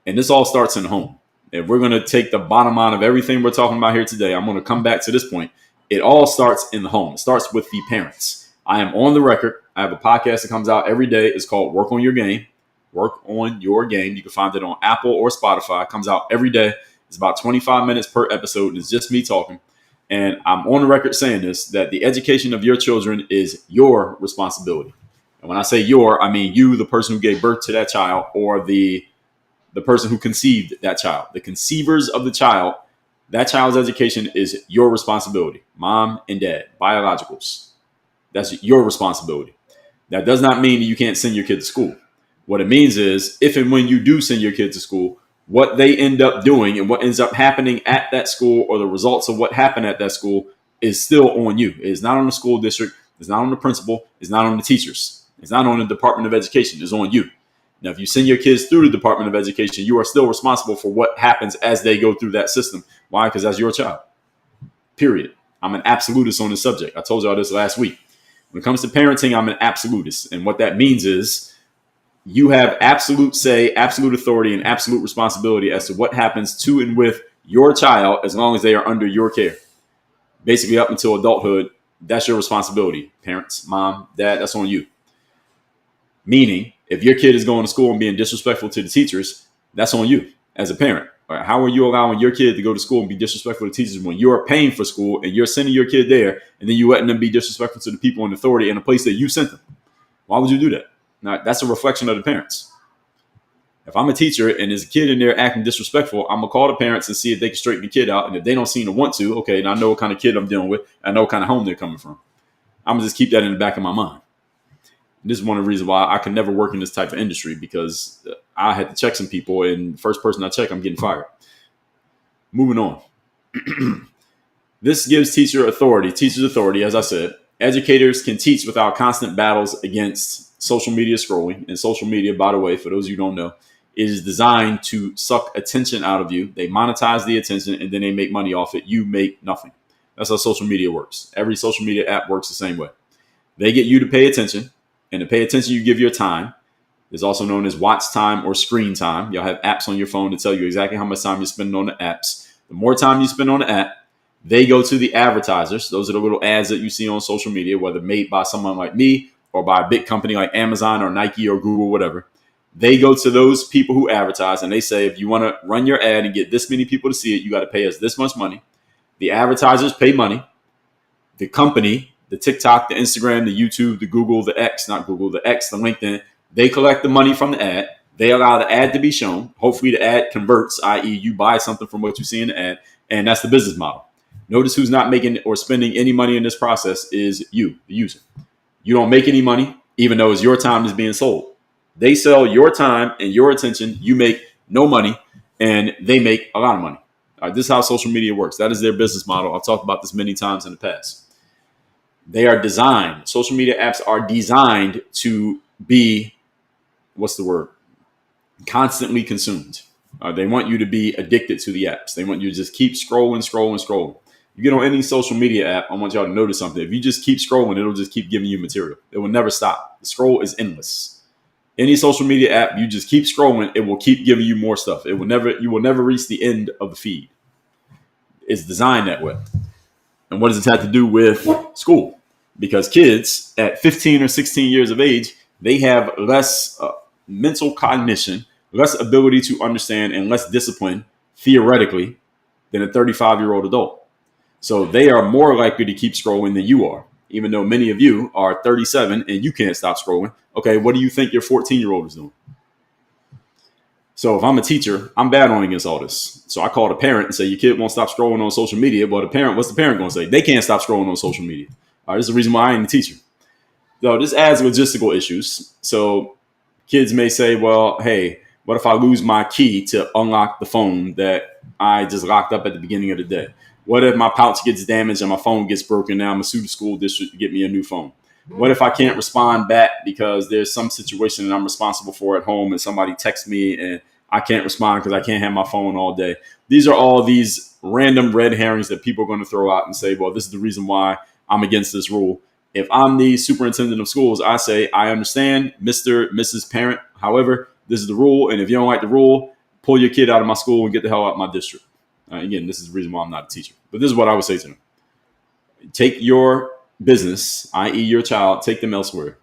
And this all starts in the home. If we're going to take the bottom line of everything we're talking about here today, I'm going to come back to this point. It all starts in the home. It starts with the parents. I am on the record. I have a podcast that comes out every day. It's called Work on Your Game. Work on Your Game. You can find it on Apple or Spotify. It comes out every day. It's about 25 minutes per episode, and it's just me talking. And I'm on the record saying this, that the education of your children is your responsibility. And when I say your, I mean you, the person who gave birth to that child, or the person who conceived that child. The conceivers of the child, that child's education is your responsibility. Mom and dad, biologicals. That's your responsibility. That does not mean that you can't send your kid to school. What it means is, if and when you do send your kid to school, what they end up doing and what ends up happening at that school, or the results of what happened at that school, is still on you. It is not on the school district. It's not on the principal. It's not on the teachers. It's not on the Department of Education. It's on you. Now, if you send your kids through the Department of Education, you are still responsible for what happens as they go through that system. Why? Because that's your child. Period. I'm an absolutist on this subject. I told y'all this last week. When it comes to parenting, I'm an absolutist. And what that means is, you have absolute say, absolute authority, and absolute responsibility as to what happens to and with your child as long as they are under your care. Basically, up until adulthood, that's your responsibility. Parents, mom, dad, that's on you. Meaning, if your kid is going to school and being disrespectful to the teachers, that's on you as a parent. Right? How are you allowing your kid to go to school and be disrespectful to teachers when you're paying for school and you're sending your kid there, and then you letting them be disrespectful to the people in authority in a place that you sent them? Why would you do that? Now, that's a reflection of the parents. If I'm a teacher and there's a kid in there acting disrespectful, I'm going to call the parents and see if they can straighten the kid out. And if they don't seem to want to, okay, now I know what kind of kid I'm dealing with. I know what kind of home they're coming from. I'm going to just keep that in the back of my mind. And this is one of the reasons why I can never work in this type of industry, because I had to check some people, and the first person I check, I'm getting fired. Moving on. This gives teachers authority, as I said. Educators can teach without constant battles against social media scrolling. And social media, by the way, for those of you who don't know, is designed to suck attention out of you. They monetize the attention and then they make money off it. You make nothing. That's how social media works. Every social media app works the same way. They get you to pay attention, and to pay attention, you give your time. It's also known as watch time or screen time. You'll have apps on your phone to tell you exactly how much time you're spending on the apps. The more time you spend on the app, they go to the advertisers. Those are the little ads that you see on social media, whether made by someone like me or by a big company like Amazon or Nike or Google, whatever. They go to those people who advertise and they say, if you want to run your ad and get this many people to see it, you got to pay us this much money. The advertisers pay money. The company, the TikTok, the Instagram, the YouTube, the Google, the X, not Google, the X, the LinkedIn, they collect the money from the ad. They allow the ad to be shown. Hopefully the ad converts, i.e. you buy something from what you see in the ad, and that's the business model. Notice who's not making or spending any money in this process is you, the user. You don't make any money, even though it's your time that's being sold. They sell your time and your attention. You make no money, and they make a lot of money. This is how social media works. That is their business model. I've talked about this many times in the past. They are designed. Social media apps are designed to be, constantly consumed. They want you to be addicted to the apps. They want you to just keep scrolling. You get on any social media app, I want y'all to notice something. If you just keep scrolling, it'll just keep giving you material. It will never stop. The scroll is endless. Any social media app, you just keep scrolling, it will keep giving you more stuff. You will never reach the end of the feed. It's designed that way. And what does it have to do with school? Because kids at 15 or 16 years of age, they have less mental cognition, less ability to understand, and less discipline, theoretically, than a 35-year-old adult. So they are more likely to keep scrolling than you are, even though many of you are 37 and you can't stop scrolling. Okay, what do you think your 14-year-old is doing? So if I'm a teacher, I'm battling against all this. So I call the parent and say, your kid won't stop scrolling on social media. But what's the parent going to say? They can't stop scrolling on social media. All right, this is the reason why I ain't a teacher. So this adds logistical issues. So kids may say, well, hey, what if I lose my key to unlock the phone that I just locked up at the beginning of the day? What if my pouch gets damaged and my phone gets broken? Now I'm going to sue the school district to get me a new phone. What if I can't respond back because there's some situation that I'm responsible for at home and somebody texts me and I can't respond because I can't have my phone all day? These are all these random red herrings that people are going to throw out and say, well, this is the reason why I'm against this rule. If I'm the superintendent of schools, I say, I understand, Mr., Mrs. Parent. However, this is the rule. And if you don't like the rule, pull your kid out of my school and get the hell out of my district. Again, this is the reason why I'm not a teacher. But this is what I would say to them. Take your business, i.e. your child, take them elsewhere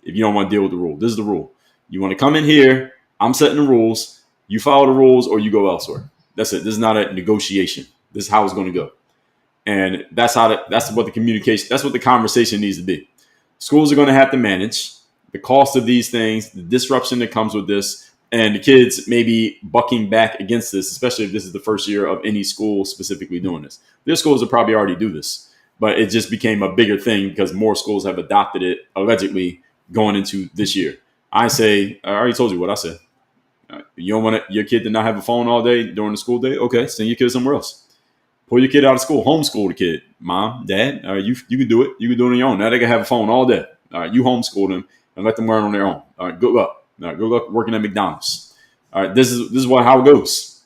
if you don't want to deal with the rule. This is the rule. You want to come in here, I'm setting the rules, you follow the rules or you go elsewhere. That's it. This is not a negotiation. This is how it's going to go. And that's what the communication, that's what the conversation needs to be. Schools are going to have to manage the cost of these things, the disruption that comes with this, and the kids maybe bucking back against this, especially if this is the first year of any school specifically doing this. Their schools will probably already do this, but it just became a bigger thing because more schools have adopted it allegedly going into this year. I say, I already told you what I said. You don't want your kid to not have a phone all day during the school day? Okay, send your kid somewhere else. Pull your kid out of school. Homeschool the kid. Mom, dad, you can do it. You can do it on your own. Now they can have a phone all day. All right, you homeschool them and let them learn on their own. All right, good luck. All right, good luck working at McDonald's. All right, this is how it goes.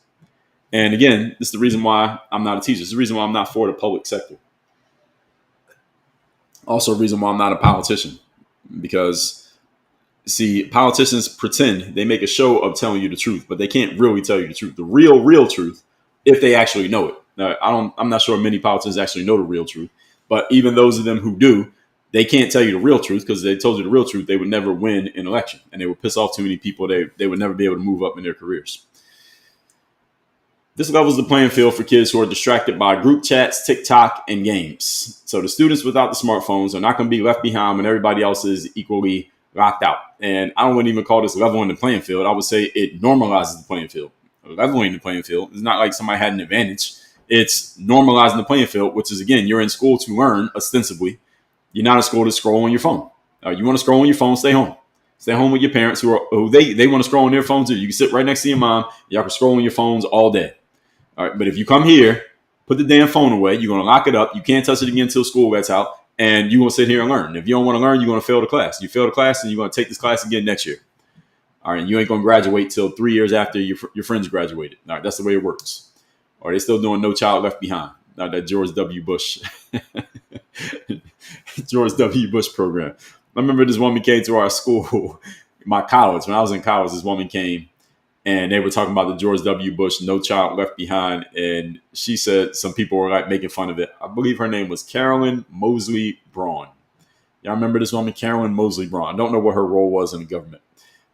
And again, this is the reason why I'm not a teacher. This is the reason why I'm not for the public sector. Also, a reason why I'm not a politician. Because, see, politicians pretend, they make a show of telling you the truth, but they can't really tell you the truth. The real truth, if they actually know it. Now, I'm not sure many politicians actually know the real truth, but even those of them who do, they can't tell you the real truth because if they told you the real truth, they would never win an election and they would piss off too many people. They would never be able to move up in their careers. This levels the playing field for kids who are distracted by group chats, TikTok, and games. So the students without the smartphones are not going to be left behind when everybody else is equally locked out. And I wouldn't even call this leveling the playing field. I would say it normalizes the playing field. Leveling the playing field is not like somebody had an advantage. It's normalizing the playing field, which is, again, you're in school to learn, ostensibly. You're not in school to scroll on your phone. You want to scroll on your phone, stay home. Stay home with your parents who they want to scroll on their phones too. You can sit right next to your mom. Y'all can scroll on your phones all day. All right, but if you come here, put the damn phone away. You're going to lock it up. You can't touch it again until school gets out. And you're going to sit here and learn. If you don't want to learn, you're going to fail the class. You fail the class, and you're going to take this class again next year. All right, you ain't going to graduate till 3 years after your friends graduated. All right, that's the way it works. Or they still doing No Child Left Behind. Now that George W. Bush program. I remember this woman came to our school, my college. When I was in college, this woman came and they were talking about the George W. Bush No Child Left Behind. And she said some people were like making fun of it. I believe her name was Carolyn Mosley Braun. Y'all remember this woman, Carolyn Mosley Braun? I don't know what her role was in the government.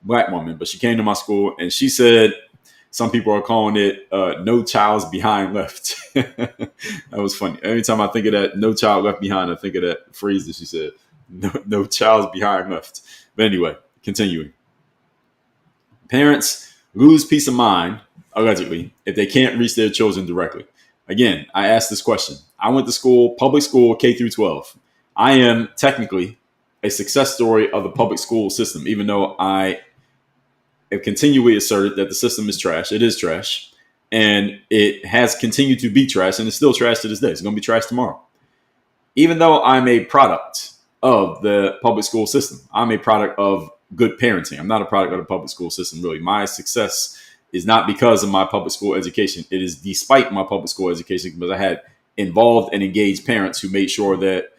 Black woman, but she came to my school and she said, some people are calling it No Child's Behind Left. That was funny. Every time I think of that, No Child Left Behind, I think of that phrase that she said, no child's behind left. But anyway, continuing. Parents lose peace of mind, allegedly, if they can't reach their children directly. Again, I asked this question. I went to school, public school, K through 12. I am technically a success story of the public school system, even though I have continually asserted that the system is trash. It is trash. And it has continued to be trash, and it's still trash to this day. It's going to be trash tomorrow. Even though I'm a product of the public school system, I'm a product of good parenting. I'm not a product of the public school system, really. My success is not because of my public school education. It is despite my public school education because I had involved and engaged parents who made sure that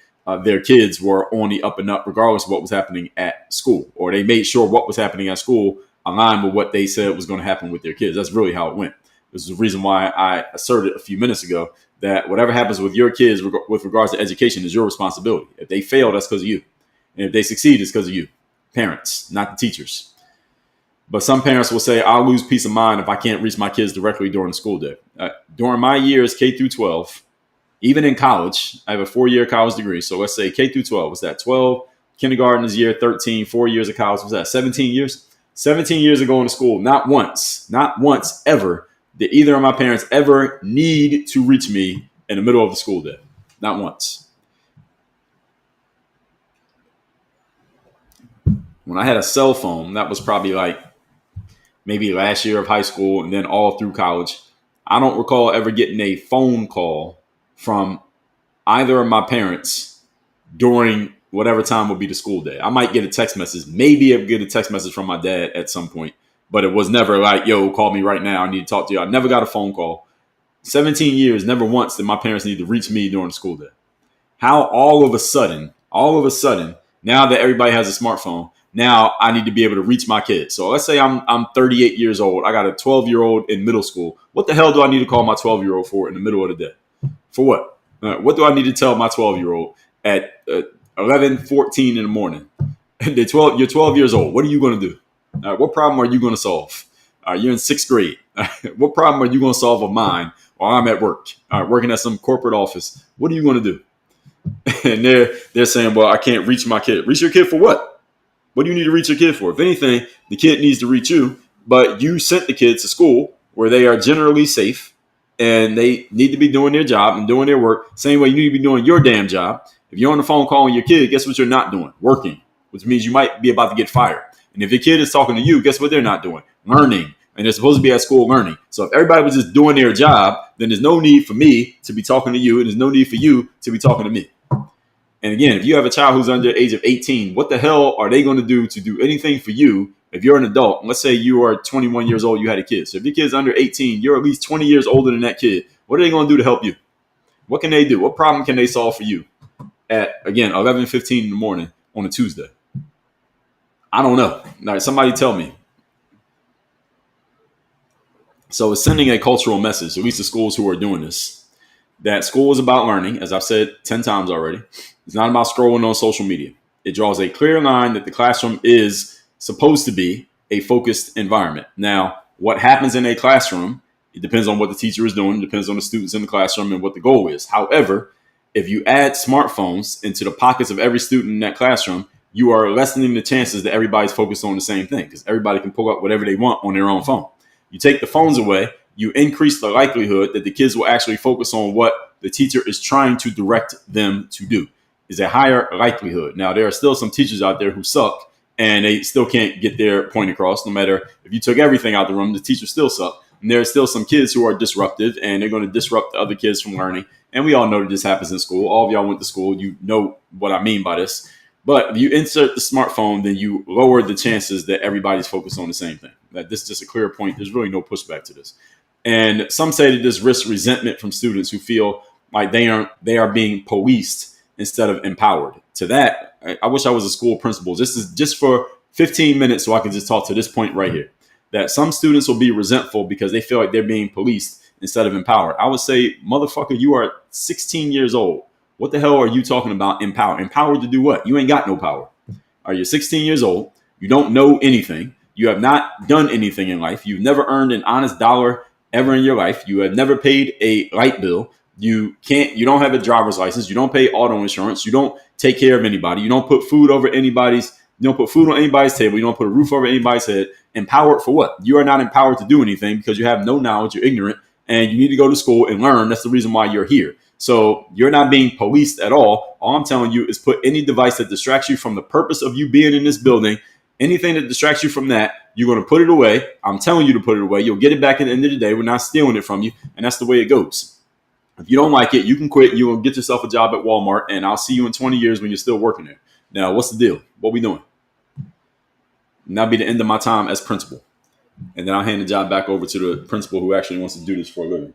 their kids were on the up and up regardless of what was happening at school, or they made sure what was happening at school aligned with what they said was going to happen with their kids. That's really how it went. This is the reason why I asserted a few minutes ago that whatever happens with your kids with regards to education is your responsibility. If they fail, that's because of you. And if they succeed, it's because of you. Parents, not the teachers. But some parents will say, I'll lose peace of mind if I can't reach my kids directly during the school day. During my years, K through 12, even in college, I have a 4-year college degree. So let's say K through 12. Was that 12? Kindergarten is year 13, 4 years of college. Was that 17 years? 17 years of going to school. Not once ever did either of my parents ever need to reach me in the middle of the school day. Not once. When I had a cell phone, that was probably like maybe last year of high school and then all through college. I don't recall ever getting a phone call from either of my parents during whatever time will be the school day. I might get a text message. Maybe I'll get a text message from my dad at some point, but it was never like, yo, call me right now. I need to talk to you. I never got a phone call. 17 years, never once did my parents need to reach me during the school day. How all of a sudden, now that everybody has a smartphone, now I need to be able to reach my kids. So let's say I'm 38 years old. I got a 12-year-old in middle school. What the hell do I need to call my 12-year-old for in the middle of the day? For what? What do I need to tell my 12-year-old at 11:14 in the morning? You're 12 years old. What are you going to do? What problem are you going to solve? You're in sixth grade. What problem are you going to solve of mine while I'm at work, working at some corporate office? What are you going to do? And they're saying, well, I can't reach my kid. Reach your kid for what? What do you need to reach your kid for? If anything, the kid needs to reach you, but you sent the kids to school where they are generally safe and they need to be doing their job and doing their work. Same way you need to be doing your damn job. If you're on the phone calling your kid, guess what you're not doing? Working, which means you might be about to get fired. And if your kid is talking to you, guess what they're not doing? Learning. And they're supposed to be at school learning. So if everybody was just doing their job, then there's no need for me to be talking to you, and there's no need for you to be talking to me. And again, if you have a child who's under the age of 18, what the hell are they going to do anything for you if you're an adult? Let's say you are 21 years old, you had a kid. So if your kid's under 18, you're at least 20 years older than that kid. What are they going to do to help you? What can they do? What problem can they solve for you at, again, 11:15 in the morning on a Tuesday? I don't know. All right, somebody tell me. So it's sending a cultural message, at least to schools who are doing this, that school is about learning, as I've said 10 times already. It's not about scrolling on social media. It draws a clear line that the classroom is supposed to be a focused environment. Now, what happens in a classroom, it depends on what the teacher is doing, it depends on the students in the classroom and what the goal is. However, if you add smartphones into the pockets of every student in that classroom, you are lessening the chances that everybody's focused on the same thing, because everybody can pull up whatever they want on their own phone. You take the phones away, you increase the likelihood that the kids will actually focus on what the teacher is trying to direct them to do. Is a higher likelihood. Now, there are still some teachers out there who suck and they still can't get their point across. No matter if you took everything out of the room, the teachers still suck. And there are still some kids who are disruptive and they're going to disrupt the other kids from learning. And we all know that this happens in school. All of y'all went to school. You know what I mean by this. But if you insert the smartphone, then you lower the chances that everybody's focused on the same thing. That this is just a clear point. There's really no pushback to this. And some say that this risks resentment from students who feel like they are being policed instead of empowered. To that, I wish I was a school principal. This is just for 15 minutes so I can just talk to this point right here. That some students will be resentful because they feel like they're being policed instead of empowered. I would say, motherfucker, you are 16 years old. What the hell are you talking about empowered? Empowered to do what? You ain't got no power. You're 16 years old. You don't know anything. You have not done anything in life. You've never earned an honest dollar ever in your life. You have never paid a light bill. You don't have a driver's license. You don't pay auto insurance. You don't take care of anybody. You don't put food on anybody's table. You don't put a roof over anybody's head. Empowered for what? You are not empowered to do anything because you have no knowledge. You're ignorant and you need to go to school and learn. That's the reason why you're here. So you're not being policed at all. All I'm telling you is put any device that distracts you from the purpose of you being in this building. Anything that distracts you from that, you're going to put it away. I'm telling you to put it away. You'll get it back at the end of the day. We're not stealing it from you. And that's the way it goes. If you don't like it, you can quit. You will get yourself a job at Walmart, and I'll see you in 20 years when you're still working there. Now, what's the deal? What we doing? And that'll be the end of my time as principal. And then I'll hand the job back over to the principal who actually wants to do this for a living.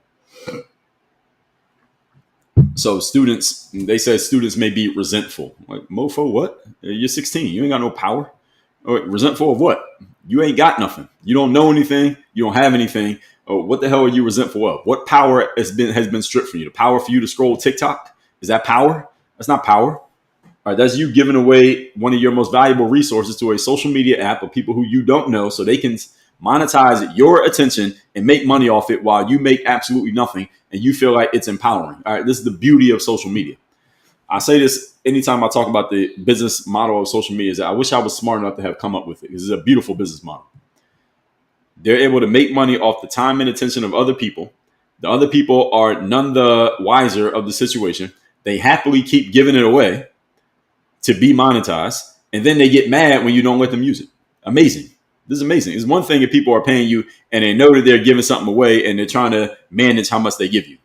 So students, they said students may be resentful. Like, mofo, what? You're 16. You ain't got no power. Resentful of what? You ain't got nothing. You don't know anything. You don't have anything. Oh, what the hell are you resentful of? What power has been stripped from you? The power for you to scroll TikTok? Is that power? That's not power. All right, that's you giving away one of your most valuable resources to a social media app of people who you don't know so they can monetize your attention and make money off it while you make absolutely nothing and you feel like it's empowering. All right, this is the beauty of social media. I say this anytime I talk about the business model of social media is that I wish I was smart enough to have come up with it. This is a beautiful business model. They're able to make money off the time and attention of other people. The other people are none the wiser of the situation. They happily keep giving it away to be monetized. And then they get mad when you don't let them use it. Amazing. This is amazing. It's one thing if people are paying you and they know that they're giving something away and they're trying to manage how much they give you.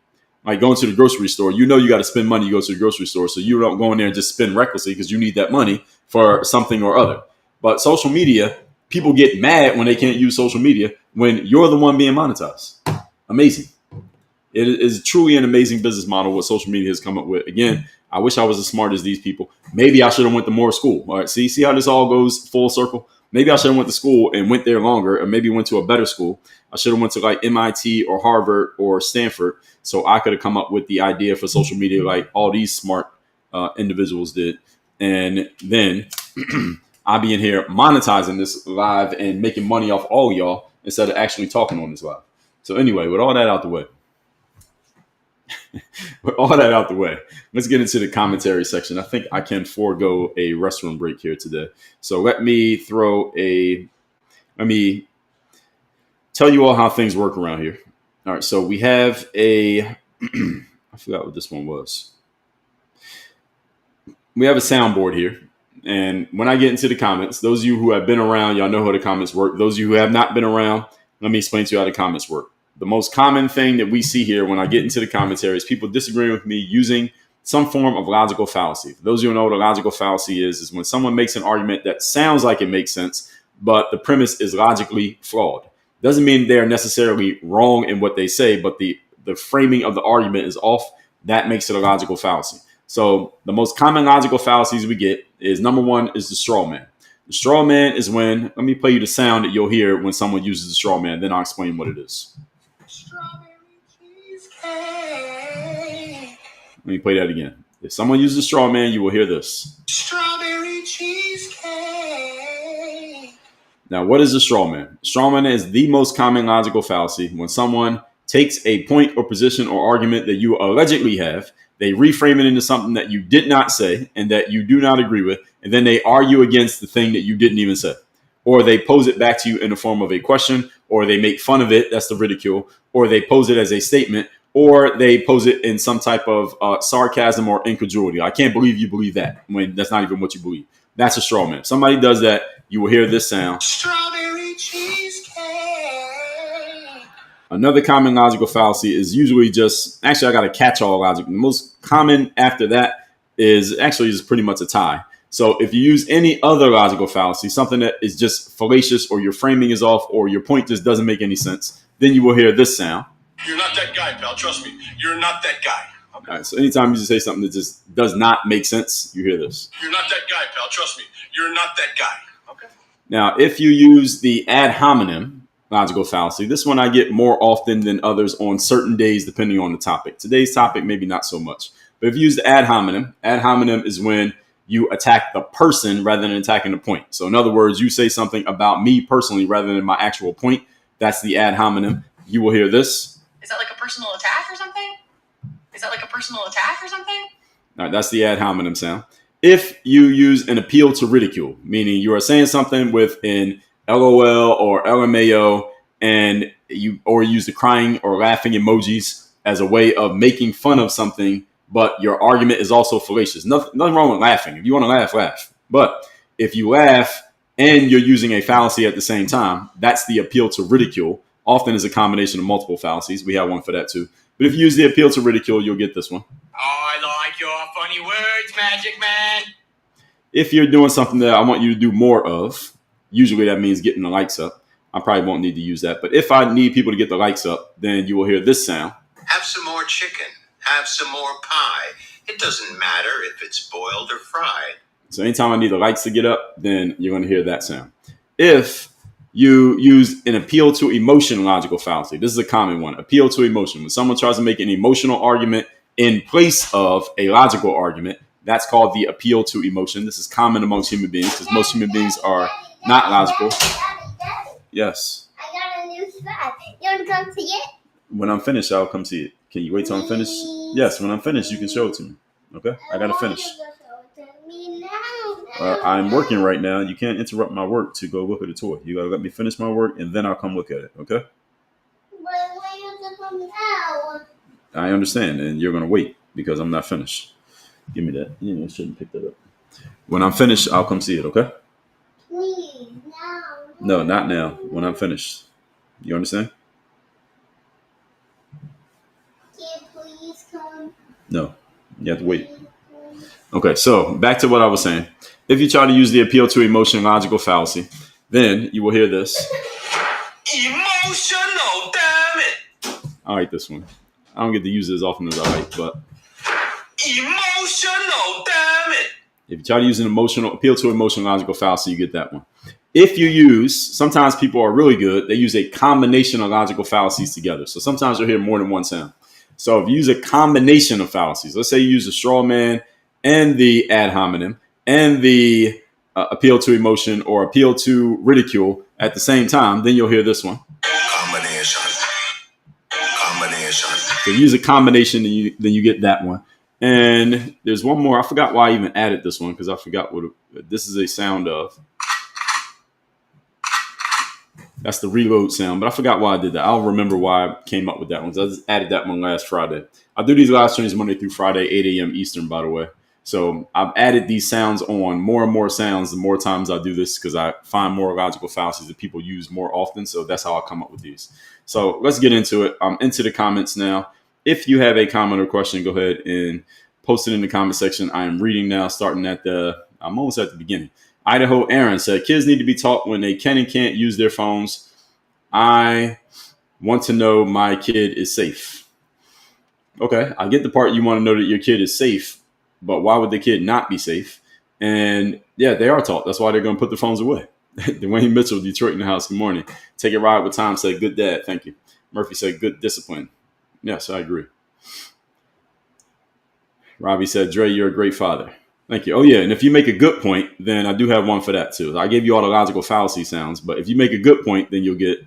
Like going to the grocery store, you know you got to spend money to go to the grocery store. So you don't go in there and just spend recklessly because you need that money for something or other. But social media, people get mad when they can't use social media when you're the one being monetized. Amazing. It is truly an amazing business model what social media has come up with. Again, I wish I was as smart as these people. Maybe I should have went to more school. All right, see how this all goes full circle? Maybe I should have went to school and went there longer, or maybe went to a better school. I should have went to like MIT or Harvard or Stanford, so I could have come up with the idea for social media like all these smart individuals did. And then I'll be in here monetizing this live and making money off all y'all instead of actually talking on this live. So anyway, with all that out the way, let's get into the commentary section. I think I can forego a restroom break here today. So let me tell you all how things work around here. All right, so we have I forgot what this one was. We have a soundboard here. And when I get into the comments, those of you who have been around, y'all know how the comments work. Those of you who have not been around, let me explain to you how the comments work. The most common thing that we see here when I get into the commentary is people disagreeing with me using some form of logical fallacy. For those of you who know what a logical fallacy is when someone makes an argument that sounds like it makes sense, but the premise is logically flawed. Doesn't mean they're necessarily wrong in what they say, but the framing of the argument is off. That makes it a logical fallacy. So the most common logical fallacies we get is number one is the straw man. The straw man is when, let me play you the sound that you'll hear when someone uses the straw man, then I'll explain what it is. Strawberry cheesecake. Let me play that again. If someone uses a straw man, you will hear this. Strawberry cheesecake. Now, what is a straw man? Straw man is the most common logical fallacy when someone takes a point or position or argument that you allegedly have, they reframe it into something that you did not say and that you do not agree with, and then they argue against the thing that you didn't even say. Or they pose it back to you in the form of a question, or they make fun of it, that's the ridicule, or they pose it as a statement, or they pose it in some type of sarcasm or incredulity. I can't believe you believe that when that's not even what you believe. That's a straw man. If somebody does that, you will hear this sound. Strawberry cheesecake. Another common logical fallacy is usually just, actually I got a catch-all logic. The most common after that is actually just pretty much a tie. So if you use any other logical fallacy, something that is just fallacious or your framing is off or your point just doesn't make any sense, then you will hear this sound. You're not that guy, pal. Trust me. You're not that guy. Okay. All right, so anytime you just say something that just does not make sense, you hear this. You're not that guy, pal. Trust me. You're not that guy. Okay. Now, if you use the ad hominem logical fallacy, this one I get more often than others on certain days depending on the topic. Today's topic, maybe not so much. But if you use the ad hominem is when you attack the person rather than attacking the point. So in other words, you say something about me personally rather than my actual point. That's the ad hominem. You will hear this. Is that like a personal attack or something? All right, that's the ad hominem sound. If you use an appeal to ridicule, meaning you are saying something with an LOL or LMAO, and you use the crying or laughing emojis as a way of making fun of something, but your argument is also fallacious. Nothing wrong with laughing. If you want to laugh, laugh. But if you laugh and you're using a fallacy at the same time, that's the appeal to ridicule. Often is a combination of multiple fallacies. We have one for that too. But if you use the appeal to ridicule, you'll get this one. Oh, I like your funny words, Magic Man. If you're doing something that I want you to do more of, usually that means getting the likes up. I probably won't need to use that. But if I need people to get the likes up, then you will hear this sound. Have some more chicken. Have some more pie. It doesn't matter if it's boiled or fried. So anytime I need the likes to get up, then you're going to hear that sound. If you use an appeal to emotion logical fallacy, this is a common one. Appeal to emotion. When someone tries to make an emotional argument in place of a logical argument, that's called the appeal to emotion. This is common amongst human beings because most human beings are not logical. Yes. I got a new spot. You want to come see it? When I'm finished, I'll come see it. Can you wait till I'm finished? Yes, when I'm finished, you can show it to me. Okay? I got to finish. I'm working right now. You can't interrupt my work to go look at the toy. You got to let me finish my work, and then I'll come look at it. Okay? I understand, and you're going to wait because I'm not finished. Give me that. I shouldn't pick that up. When I'm finished, I'll come see it. Okay? Please, no, not now. When I'm finished. You understand? Can you please No, you have to wait. Okay, so back to what I was saying. If you try to use the appeal to emotion logical fallacy, then you will hear this. Emotional, damn it. I like this one. I don't get to use it as often as I like, but emotional, damn it. If you try to use an emotional appeal to emotion logical fallacy, you get that one. If you use, sometimes people are really good, they use a combination of logical fallacies together. So sometimes you'll hear more than one sound. So if you use a combination of fallacies, let's say you use the straw man and the ad hominem and the appeal to emotion or appeal to ridicule at the same time, then you'll hear this one. Combination. So you use a combination, then you get that one. And there's one more. I forgot why I even added this one because I forgot what this is a sound of. That's the reload sound, but I forgot why I did that. I'll remember why I came up with that one. So I just added that one last Friday. I do these live streams Monday through Friday, 8 a.m. Eastern, by the way. So I've added these sounds on more and more sounds the more times I do this because I find more logical fallacies that people use more often. So that's how I come up with these. So let's get into it. I'm into the comments now. If you have a comment or question, go ahead and post it in the comment section. I am reading now, starting at I'm almost at the beginning. Idaho Aaron said, kids need to be taught when they can and can't use their phones. I want to know my kid is safe. Okay, I get the part you want to know that your kid is safe, but why would the kid not be safe? And yeah, they are taught. That's why they're going to put the phones away. Dwayne Mitchell, Detroit in the house. Good morning. Take a ride with Tom said, good dad. Thank you. Murphy said, good discipline. Yes, I agree. Robbie said, Dre, you're a great father. Thank you. Oh, yeah. And if you make a good point, then I do have one for that, too. I gave you all the logical fallacy sounds, but if you make a good point, then you'll get.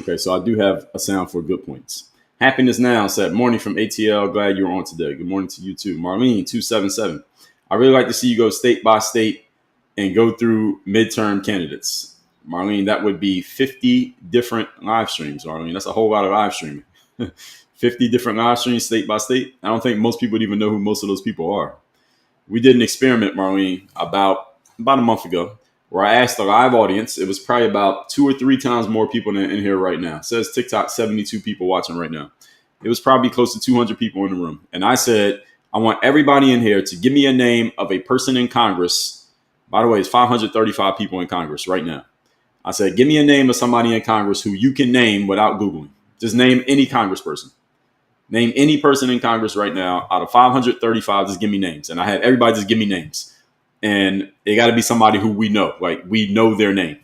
Okay, so I do have a sound for good points. Happiness Now said, morning from ATL. Glad you're on today. Good morning to you, too. Marlene, 277. I really like to see you go state by state and go through midterm candidates. Marlene, that would be 50 different live streams, Marlene. That's a whole lot of live streaming. 50 different live streams state by state. I don't think most people even know who most of those people are. We did an experiment, Marlene, about a month ago where I asked the live audience. It was probably about 2 or 3 times more people than in here right now. It says TikTok, 72 people watching right now. It was probably close to 200 people in the room. And I said, I want everybody in here to give me a name of a person in Congress. By the way, it's 535 people in Congress right now. I said, give me a name of somebody in Congress who you can name without Googling. Just name any congressperson. Name any person in Congress right now. Out of 535, just give me names. And I had everybody just give me names. And it got to be somebody who we know. Like, we know their name.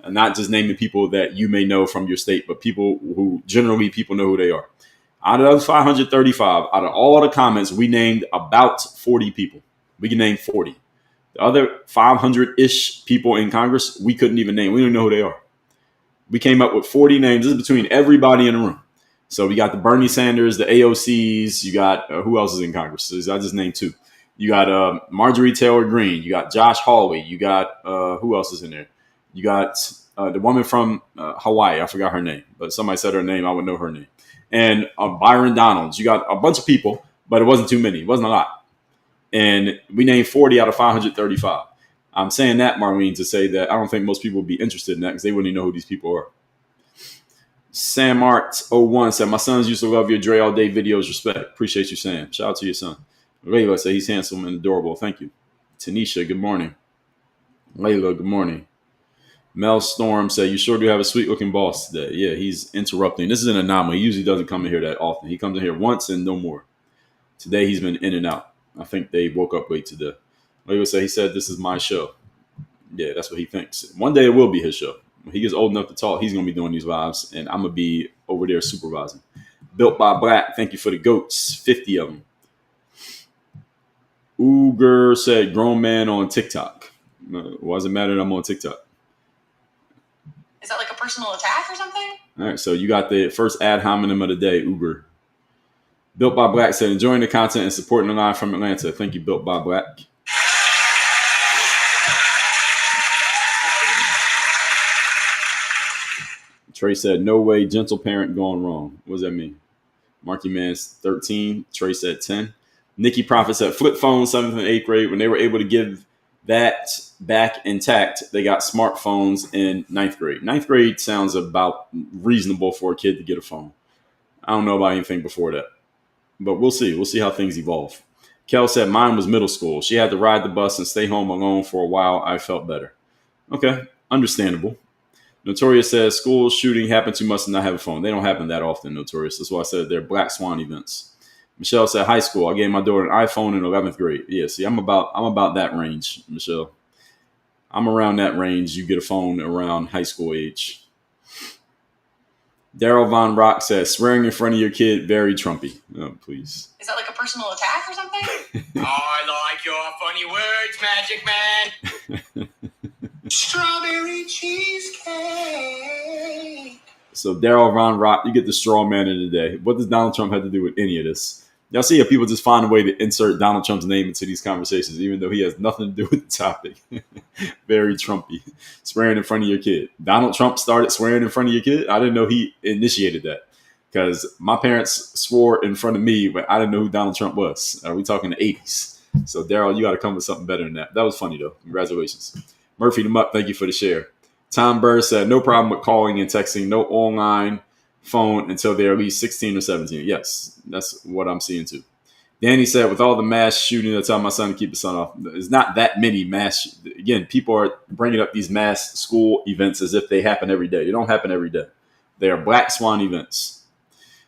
And not just naming people that you may know from your state, but people who generally people know who they are. Out of those 535, out of all the comments, we named about 40 people. We can name 40. The other 500-ish people in Congress, we couldn't even name. We don't know who they are. We came up with 40 names. This is between everybody in the room. So we got the Bernie Sanders, the AOCs. You got who else is in Congress? So I just named 2. You got Marjorie Taylor Greene. You got Josh Hawley. You got who else is in there? You got the woman from Hawaii. I forgot her name, but somebody said her name. I would know her name. And Byron Donalds. You got a bunch of people, but it wasn't too many. It wasn't a lot. And we named 40 out of 535. I'm saying that, Marlene, to say that I don't think most people would be interested in that because they wouldn't even know who these people are. Sam Arts 01 said, my sons used to love your Dre All Day videos. Respect. Appreciate you, Sam. Shout out to your son. Layla said he's handsome and adorable. Thank you. Tanisha, good morning. Layla, good morning. Mel Storm said, you sure do have a sweet looking boss today. Yeah, he's interrupting. This is an anomaly. He usually doesn't come in here that often. He comes in here once and no more. Today he's been in and out. I think they woke up late today. Layla said, he said, this is my show. Yeah, that's what he thinks. One day it will be his show. When he gets old enough to talk, he's going to be doing these lives, and I'm going to be over there supervising. Built by Black, thank you for the goats, 50 of them. Uger said, grown man on TikTok. Why does it matter that I'm on TikTok? Is that like a personal attack or something? All right, so you got the first ad hominem of the day, Uber. Built by Black said, enjoying the content and supporting the line from Atlanta. Thank you, Built by Black. Trey said, no way, gentle parent gone wrong. What does that mean? Marky Man's 13. Trey said 10. Nikki Prophet said, flip phone, 7th and 8th grade, when they were able to give that back intact. They got smartphones in ninth grade. Ninth grade sounds about reasonable for a kid to get a phone. I don't know about anything before that, but we'll see. We'll see how things evolve. Kel said mine was middle school. She had to ride the bus and stay home alone for a while. I felt better. Okay, understandable. Notorious says school shooting happened too much to not have a phone. They don't happen that often, Notorious. That's why I said they're black swan events. Michelle said high school. I gave my daughter an iPhone in 11th grade. Yeah, see, I'm about that range, Michelle. I'm around that range. You get a phone around high school age. Daryl Von Rock says swearing in front of your kid, very Trumpy. Oh, please. Is that like a personal attack or something? I like your funny words, Magic Man. Strawberry cheesecake. So Daryl Von Rock, you get the straw man of the day. What does Donald Trump have to do with any of this? Y'all see how people just find a way to insert Donald Trump's name into these conversations, even though he has nothing to do with the topic. Very Trumpy. Swearing in front of your kid. Donald Trump started swearing in front of your kid? I didn't know he initiated that. Because my parents swore in front of me, but I didn't know who Donald Trump was. Are we talking the 80s? So Daryl, you got to come with something better than that. That was funny, though. Congratulations. Murphy the Mutt, thank you for the share. Tom Burr said, no problem with calling and texting, no online phone until they're at least 16 or 17. Yes, that's what I'm seeing too. Danny said, with all the mass shooting, I tell my son to keep his son off. There's not that many mass. Again, people are bringing up these mass school events as if they happen every day. They don't happen every day. They are black swan events.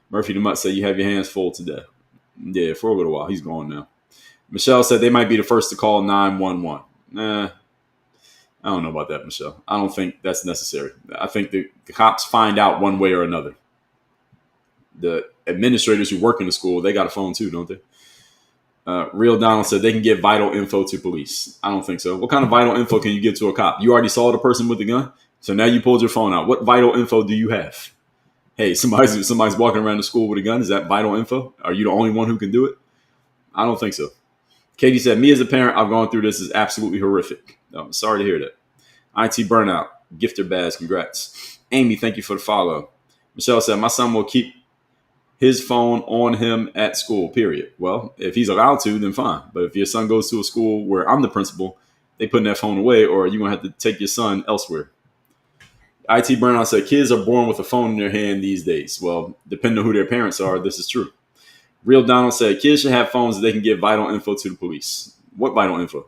Murphy the Mutt said, you have your hands full today. Yeah, for a little while. He's gone now. Michelle said they might be the first to call 911. Nah. I don't know about that, Michelle. I don't think that's necessary. I think the cops find out one way or another. The administrators who work in the school, they got a phone too, don't they? Real Donald said they can give vital info to police. I don't think so. What kind of vital info can you give to a cop? You already saw the person with the gun, so now you pulled your phone out. What vital info do you have? Hey, somebody's walking around the school with a gun. Is that vital info? Are you the only one who can do it? I don't think so. Katie said, me as a parent, I've gone through this. Is absolutely horrific. I'm sorry to hear that. IT Burnout, gifter Baz, congrats. Amy, thank you for the follow. Michelle said, my son will keep his phone on him at school, period. Well, if he's allowed to, then fine. But if your son goes to a school where I'm the principal, they putting that phone away, or you're going to have to take your son elsewhere. IT Burnout said, kids are born with a phone in their hand these days. Well, depending on who their parents are, this is true. Real Donald said, kids should have phones that they can give vital info to the police. What vital info?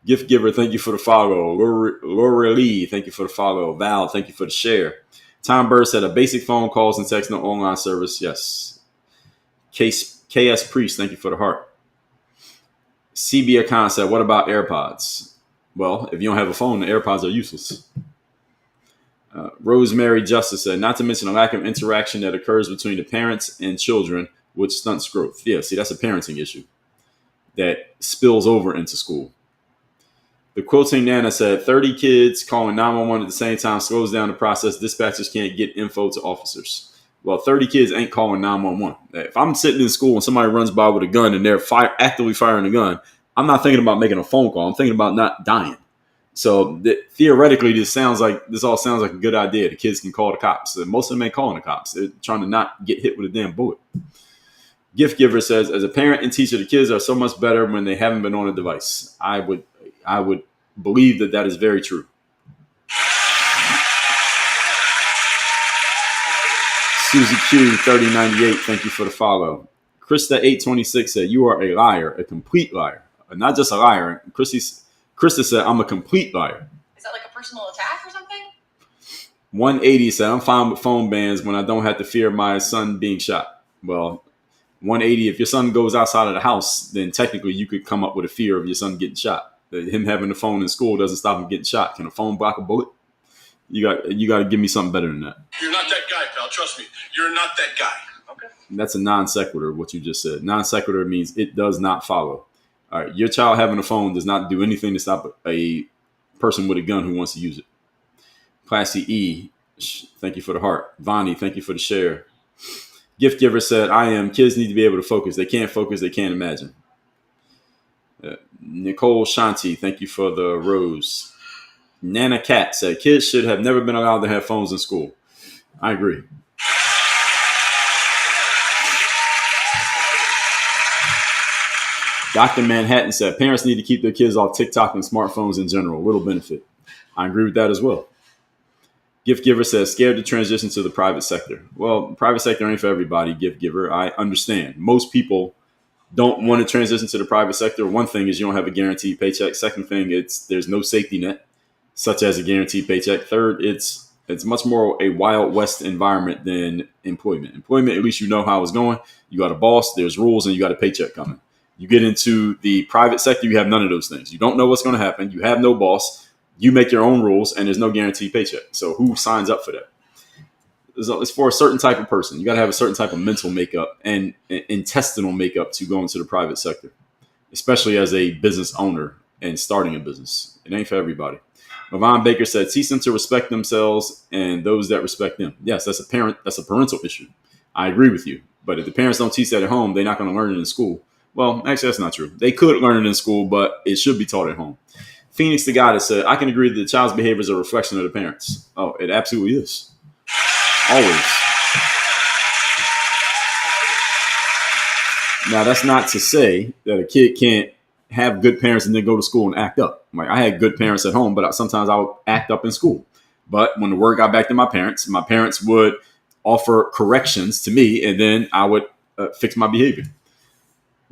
Gift Giver, thank you for the follow. Laura Lee, thank you for the follow. Val, thank you for the share. Tom Burr said, a basic phone calls and text, no online service. Yes. KS Priest, thank you for the heart. CB Khan said, what about AirPods? Well, if you don't have a phone, the AirPods are useless. Rosemary Justice said, not to mention a lack of interaction that occurs between the parents and children, which stunts growth. Yeah, see, that's a parenting issue that spills over into school. The Quilting Nana said, 30 kids calling 911 at the same time slows down the process. Dispatchers can't get info to officers. Well, 30 kids ain't calling 911. If I'm sitting in school and somebody runs by with a gun and they're actively firing a gun, I'm not thinking about making a phone call. I'm thinking about not dying. So theoretically, this all sounds like a good idea. The kids can call the cops. Most of them ain't calling the cops. They're trying to not get hit with a damn bullet. Gift Giver says, as a parent and teacher, the kids are so much better when they haven't been on a device. I would believe that is very true. Susie Q 3098, thank you for the follow. Krista 826 said, you are a liar, a complete liar. Not just a liar. Krista said, I'm a complete liar. Is that like a personal attack or something? 180 said, I'm fine with phone bans when I don't have to fear my son being shot. Well, 180, if your son goes outside of the house, then technically you could come up with a fear of your son getting shot. Him having a phone in school doesn't stop him getting shot. Can a phone block a bullet? You got to give me something better than that. You're not that guy, pal. Trust me. You're not that guy. Okay. That's a non sequitur, what you just said. Non sequitur means it does not follow. All right. Your child having a phone does not do anything to stop a person with a gun who wants to use it. Classy E, thank you for the heart. Vonnie, thank you for the share. Gift Giver said, kids need to be able to focus. They can't focus. They can't imagine. Nicole Shanti, thank you for the rose. Nana Cat said, kids should have never been allowed to have phones in school. I agree. Dr. Manhattan said parents need to keep their kids off TikTok and smartphones in general. Little benefit. I agree with that as well. Gift Giver says scared to transition to the private sector. Well, private sector ain't for everybody, Gift Giver. I understand. Most people don't want to transition to the private sector. One thing is you don't have a guaranteed paycheck. Second thing, there's no safety net, such as a guaranteed paycheck. Third, it's much more a Wild West environment than employment. Employment, at least you know how it's going. You got a boss, there's rules, and you got a paycheck coming. You get into the private sector, you have none of those things. You don't know what's going to happen. You have no boss. You make your own rules, and there's no guaranteed paycheck. So who signs up for that? It's for a certain type of person. You got to have a certain type of mental makeup and intestinal makeup to go into the private sector, especially as a business owner and starting a business. It ain't for everybody. Levon Baker said, teach them to respect themselves and those that respect them. Yes, that's a parental issue. I agree with you. But if the parents don't teach that at home, they're not going to learn it in school. Well, actually, that's not true. They could learn it in school, but it should be taught at home. Phoenix the Goddess said, I can agree that the child's behavior is a reflection of the parents. Oh, it absolutely is. Always. Now, that's not to say that a kid can't have good parents and then go to school and act up. Like, I had good parents at home, but sometimes I would act up in school. But when the word got back to my parents would offer corrections to me, and then I would fix my behavior.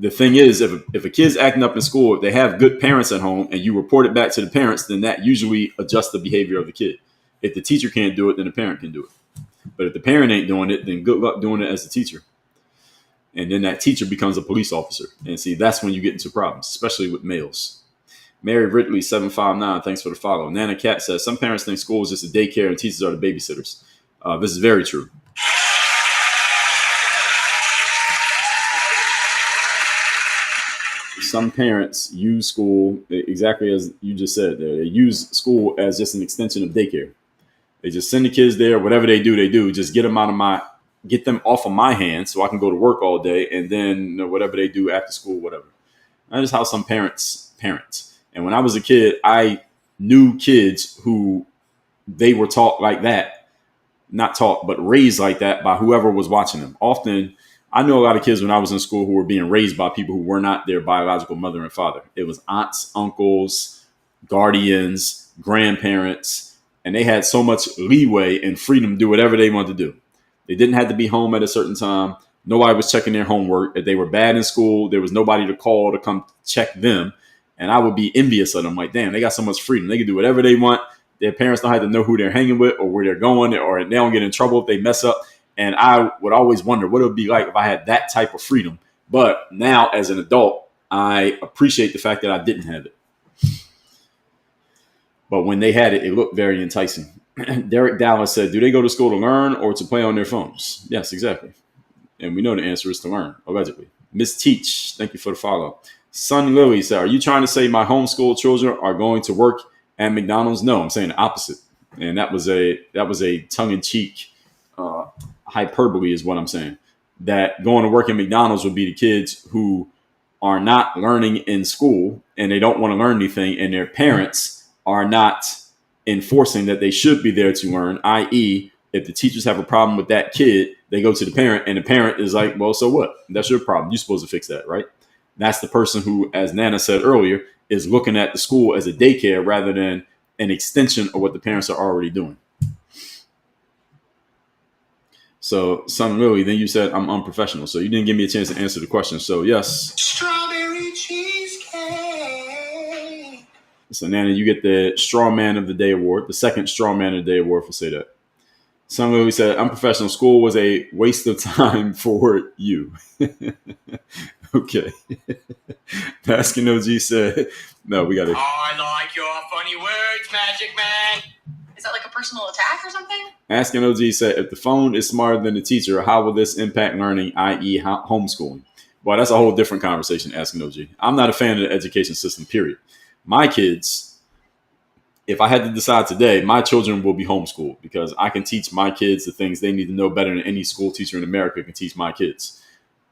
The thing is, if a kid's acting up in school, if they have good parents at home and you report it back to the parents, then that usually adjusts the behavior of the kid. If the teacher can't do it, then the parent can do it. But if the parent ain't doing it, then good luck doing it as a teacher. And then that teacher becomes a police officer. And see, that's when you get into problems, especially with males. Mary Ridley, 759, thanks for the follow. Nana Cat says, some parents think school is just a daycare and teachers are the babysitters. This is very true. Some parents use school exactly as you just said. They use school as just an extension of daycare. They just send the kids there. Whatever they do. Just get them off of my hands so I can go to work all day, and then whatever they do after school, whatever. That is how some parents parent. And when I was a kid, I knew kids who they were taught like that, not taught, but raised like that by whoever was watching them. Often, I knew a lot of kids when I was in school who were being raised by people who were not their biological mother and father. It was aunts, uncles, guardians, grandparents, and they had so much leeway and freedom to do whatever they wanted to do. They didn't have to be home at a certain time. Nobody was checking their homework. If they were bad in school, there was nobody to call to come check them. And I would be envious of them. Like, damn, they got so much freedom. They can do whatever they want. Their parents don't have to know who they're hanging with or where they're going, or they don't get in trouble if they mess up. And I would always wonder what it would be like if I had that type of freedom. But now as an adult, I appreciate the fact that I didn't have it. But when they had it, it looked very enticing. Derek Dallas said, do they go to school to learn or to play on their phones? Yes, exactly. And we know the answer is to learn, allegedly. Miss Teach, thank you for the follow. Sun Lily said, are you trying to say my homeschool children are going to work at McDonald's? No, I'm saying the opposite. And that was a tongue-in-cheek hyperbole is what I'm saying. That going to work at McDonald's would be the kids who are not learning in school and they don't want to learn anything, and their parents are not enforcing that they should be there to learn, i.e., if the teachers have a problem with that kid, they go to the parent, and the parent is like, well, so what? That's your problem. You're supposed to fix that, right? That's the person who, as Nana said earlier, is looking at the school as a daycare rather than an extension of what the parents are already doing. So, Son Lily, then you said I'm unprofessional. So you didn't give me a chance to answer the question. So, yes. Strawberry cheesecake. So, Nana, you get the Straw Man of the Day award, the second Straw Man of the Day award for say that. Son Lily said, unprofessional. School was a waste of time for you. Okay. Baskin OG said, no, we got to. Oh, I like your funny words, Magic Man. Is that like a personal attack or something? Asking OG said, if the phone is smarter than the teacher, how will this impact learning, i.e. homeschooling? Well, that's a whole different conversation, Asking OG. I'm not a fan of the education system, period. My kids, if I had to decide today, my children will be homeschooled because I can teach my kids the things they need to know better than any school teacher in America can teach my kids.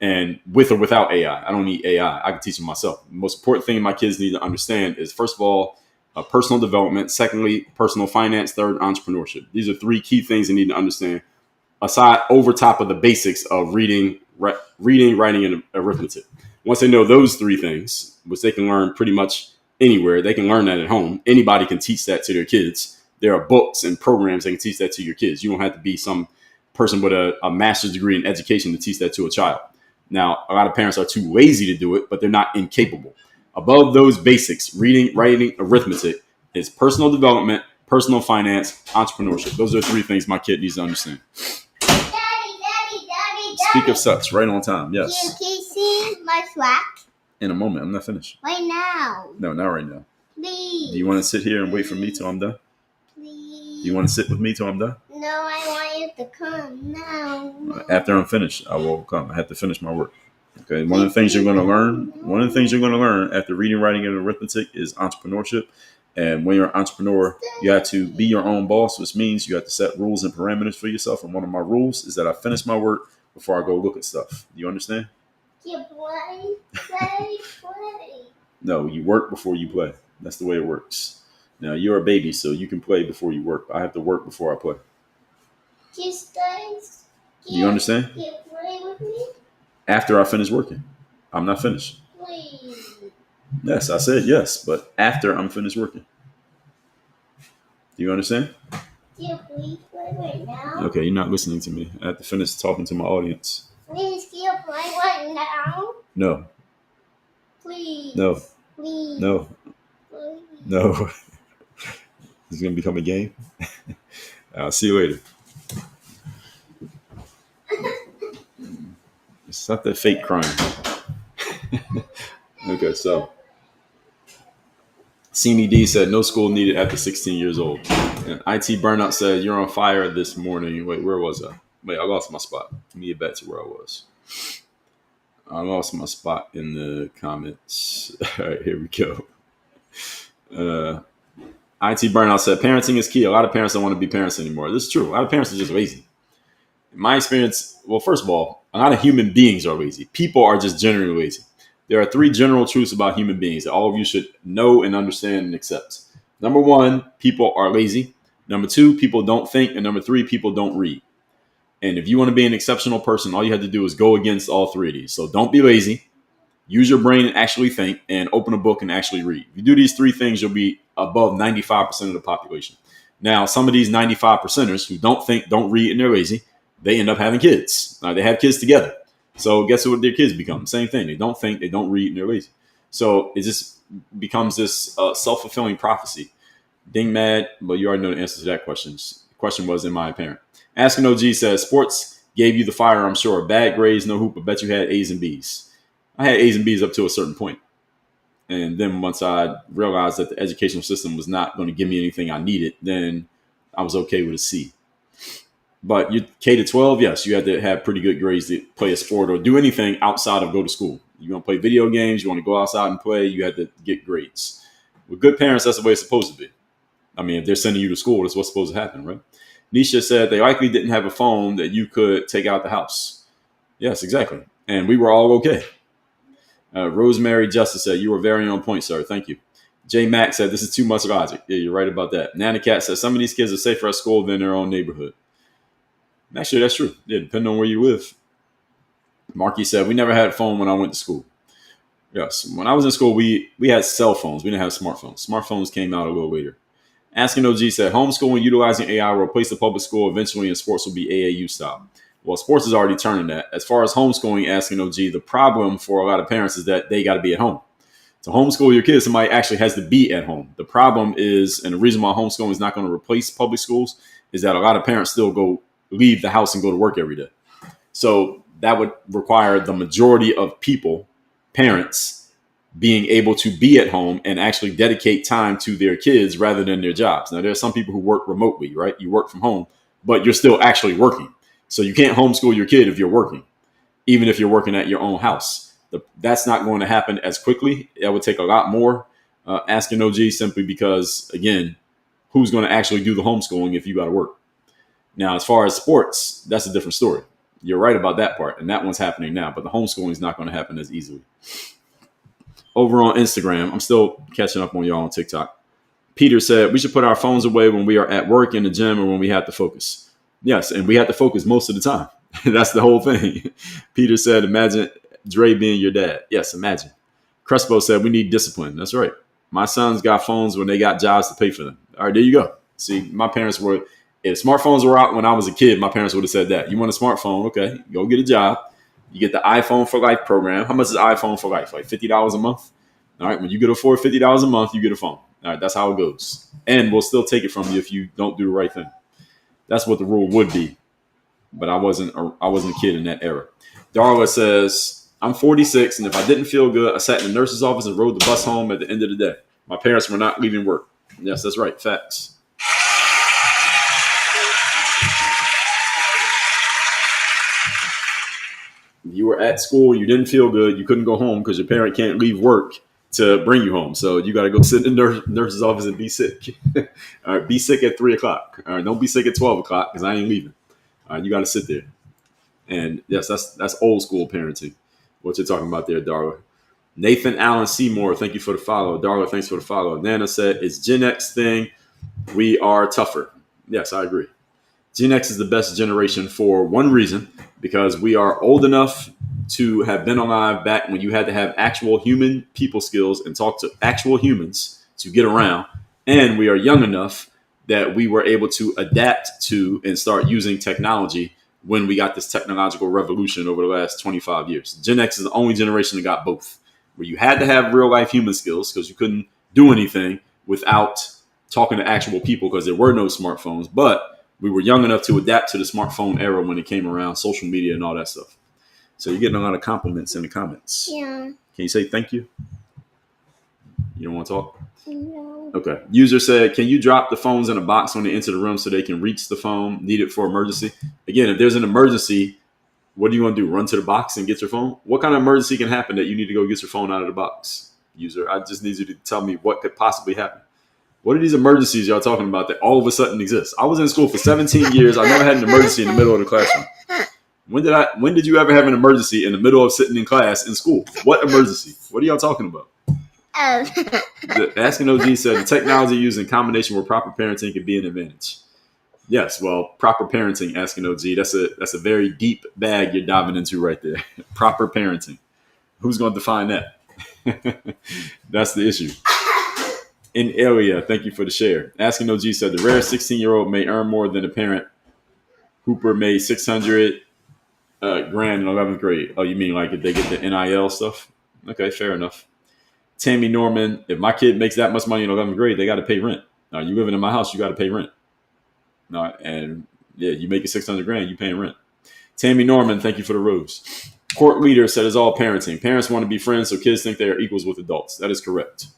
And with or without AI, I don't need AI. I can teach them myself. The most important thing my kids need to understand is, first of all, personal development. Secondly, personal finance. Third, entrepreneurship. These are three key things they need to understand over top of the basics of reading, writing, and arithmetic. Once they know those three things, which they can learn pretty much anywhere, they can learn that at home. Anybody can teach that to their kids. There are books and programs that can teach that to your kids. You don't have to be some person with a master's degree in education to teach that to a child. Now, a lot of parents are too lazy to do it, but they're not incapable. Above those basics, reading, writing, arithmetic, is personal development, personal finance, entrepreneurship. Those are three things my kid needs to understand. Daddy. Speak of such, right on time. Can Yes. you see my swag? In a moment. I'm not finished. Right now. No, not right now. Please. Do you want to sit here and wait for me till I'm done? Please. Do you want to sit with me till I'm done? No, I want you to come now. After I'm finished, I will come. I have to finish my work. Okay. One of the things you're going to learn after reading, writing, and arithmetic is entrepreneurship. And when you're an entrepreneur, you have to be your own boss, which means you have to set rules and parameters for yourself. And one of my rules is that I finish my work before I go look at stuff. Do you understand? You play. No, you work before you play. That's the way it works. Now, you're a baby, so you can play before you work. I have to work before I play. You stay. Do you understand? You play with me? After I finish working. I'm not finished. Please. Yes, I said yes, but after I'm finished working. Do you understand? You please play right now? Okay, you're not listening to me. I have to finish talking to my audience. Please, can you play right now? No, Please. no, Please. no, Please. no. This is going to become a game. I'll see you later. Stop that fake crying. Okay, so Simi D said no school needed after 16 years old. And IT Burnout said you're on fire this morning. Wait, where was I? Wait, I lost my spot. Let me get back to where I was. I lost my spot in the comments. All right, here we go. IT Burnout said parenting is key. A lot of parents don't want to be parents anymore. This is true. A lot of parents are just lazy. In my experience, well, first of all, a lot of human beings are lazy. People are just generally lazy. There are three general truths about human beings that all of you should know and understand and accept. Number one, people are lazy. Number two, people don't think. And number three, people don't read. And if you want to be an exceptional person, all you have to do is go against all three of these. So don't be lazy. Use your brain and actually think, and open a book and actually read. If you do these three things, you'll be above 95% of the population. Now, some of these 95%ers who don't think, don't read, and they're lazy, they end up having kids. They have kids together. So guess what their kids become? Same thing. They don't think, they don't read, and they're lazy. So it just becomes this self-fulfilling prophecy. Ding mad, but you already know the answer to that question. The question was, am I a parent? Asking OG says, sports gave you the fire, I'm sure. Bad grades, no hoop. I bet you had A's and B's. I had A's and B's up to a certain point. And then once I realized that the educational system was not going to give me anything I needed, then I was okay with a C. But you K to 12, yes, you had to have pretty good grades to play a sport or do anything outside of go to school. You want to play video games, you want to go outside and play, you had to get grades. With good parents, that's the way it's supposed to be. I mean, if they're sending you to school, that's what's supposed to happen, right? Nisha said they likely didn't have a phone that you could take out the house. Yes, exactly. And we were all okay. Rosemary Justice said, you were very on point, sir. Thank you. J Mac said, this is too much logic. Yeah, you're right about that. Nana Cat said, some of these kids are safer at school than their own neighborhood. Actually, that's true. Yeah, depending on where you live. Marky said, we never had a phone when I went to school. Yes, when I was in school, we had cell phones. We didn't have smartphones. Smartphones came out a little later. Asking OG said, homeschooling utilizing AI will replace the public school eventually, and sports will be AAU style. Well, sports is already turning that. As far as homeschooling, asking OG, the problem for a lot of parents is that they got to be at home. To homeschool your kids, somebody actually has to be at home. The problem is, and the reason why homeschooling is not going to replace public schools, is that a lot of parents still leave the house and go to work every day. So that would require the majority of people, parents, being able to be at home and actually dedicate time to their kids rather than their jobs. Now, there are some people who work remotely, right? You work from home, but you're still actually working. So you can't homeschool your kid if you're working, even if you're working at your own house. That's not going to happen as quickly. That would take a lot more. Asking OG simply because, again, who's going to actually do the homeschooling if you got to work? Now, as far as sports, that's a different story. You're right about that part, and that one's happening now, but the homeschooling is not going to happen as easily. Over on Instagram, I'm still catching up on y'all on TikTok. Peter said, we should put our phones away when we are at work, in the gym, or when we have to focus. Yes, and we have to focus most of the time. That's the whole thing. Peter said, imagine Dre being your dad. Yes, imagine. Crespo said we need discipline. That's right. My sons got phones when they got jobs to pay for them. All right, there you go. See, my parents were, if smartphones were out when I was a kid, my parents would have said that. You want a smartphone? Okay, go get a job. You get the iPhone for Life program. How much is iPhone for Life? Like $50 a month? All right, when you get afford $50 a month, you get a phone. All right, that's how it goes. And we'll still take it from you if you don't do the right thing. That's what the rule would be. But I wasn't a kid in that era. Darla says, I'm 46, and if I didn't feel good, I sat in the nurse's office and rode the bus home at the end of the day. My parents were not leaving work. Yes, that's right. Facts. You were at school, you didn't feel good, you couldn't go home because your parent can't leave work to bring you home. So you got to go sit in the nurse's office and be sick. All right, be sick at 3 o'clock. All right, don't be sick at 12 o'clock because I ain't leaving. All right, you got to sit there. And yes, that's old school parenting. What you're talking about there, Darla. Nathan Allen Seymour, thank you for the follow. Darla, thanks for the follow. Nana said, it's Gen X thing. We are tougher. Yes, I agree. Gen X is the best generation for one reason, because we are old enough to have been alive back when you had to have actual human people skills and talk to actual humans to get around. And we are young enough that we were able to adapt to and start using technology when we got this technological revolution over the last 25 years. Gen X is the only generation that got both, where you had to have real life human skills because you couldn't do anything without talking to actual people because there were no smartphones. But we were young enough to adapt to the smartphone era when it came around, social media and all that stuff. So you're getting a lot of compliments in the comments. Yeah. Can you say thank you? You don't want to talk? No. Okay. User said, can you drop the phones in a box when they enter the room so they can reach the phone needed for emergency? Again, if there's an emergency, what do you want to do? Run to the box and get your phone? What kind of emergency can happen that you need to go get your phone out of the box? User, I just need you to tell me what could possibly happen. What are these emergencies y'all talking about that all of a sudden exist? I was in school for 17 years. I never had an emergency in the middle of the classroom. When did you ever have an emergency in the middle of sitting in class in school? What emergency? What are y'all talking about? Asking OG said the technology used in combination with proper parenting can be an advantage. Yes, well, proper parenting, Asking OG, that's a very deep bag you're diving into right there. Proper parenting. Who's going to define that? That's the issue. In area, thank you for the share. Asking OG said the rare 16-year-old may earn more than a parent. Hooper made 600 grand in 11th grade. Oh, you mean like if they get the NIL stuff? Okay, fair enough. Tammy Norman, if my kid makes that much money in 11th grade, they got to pay rent. You living in my house, you got to pay rent. And yeah, you make it 600 grand, you paying rent. Tammy Norman, thank you for the rose. Court leader said it's all parenting. Parents want to be friends, so kids think they are equals with adults. That is correct.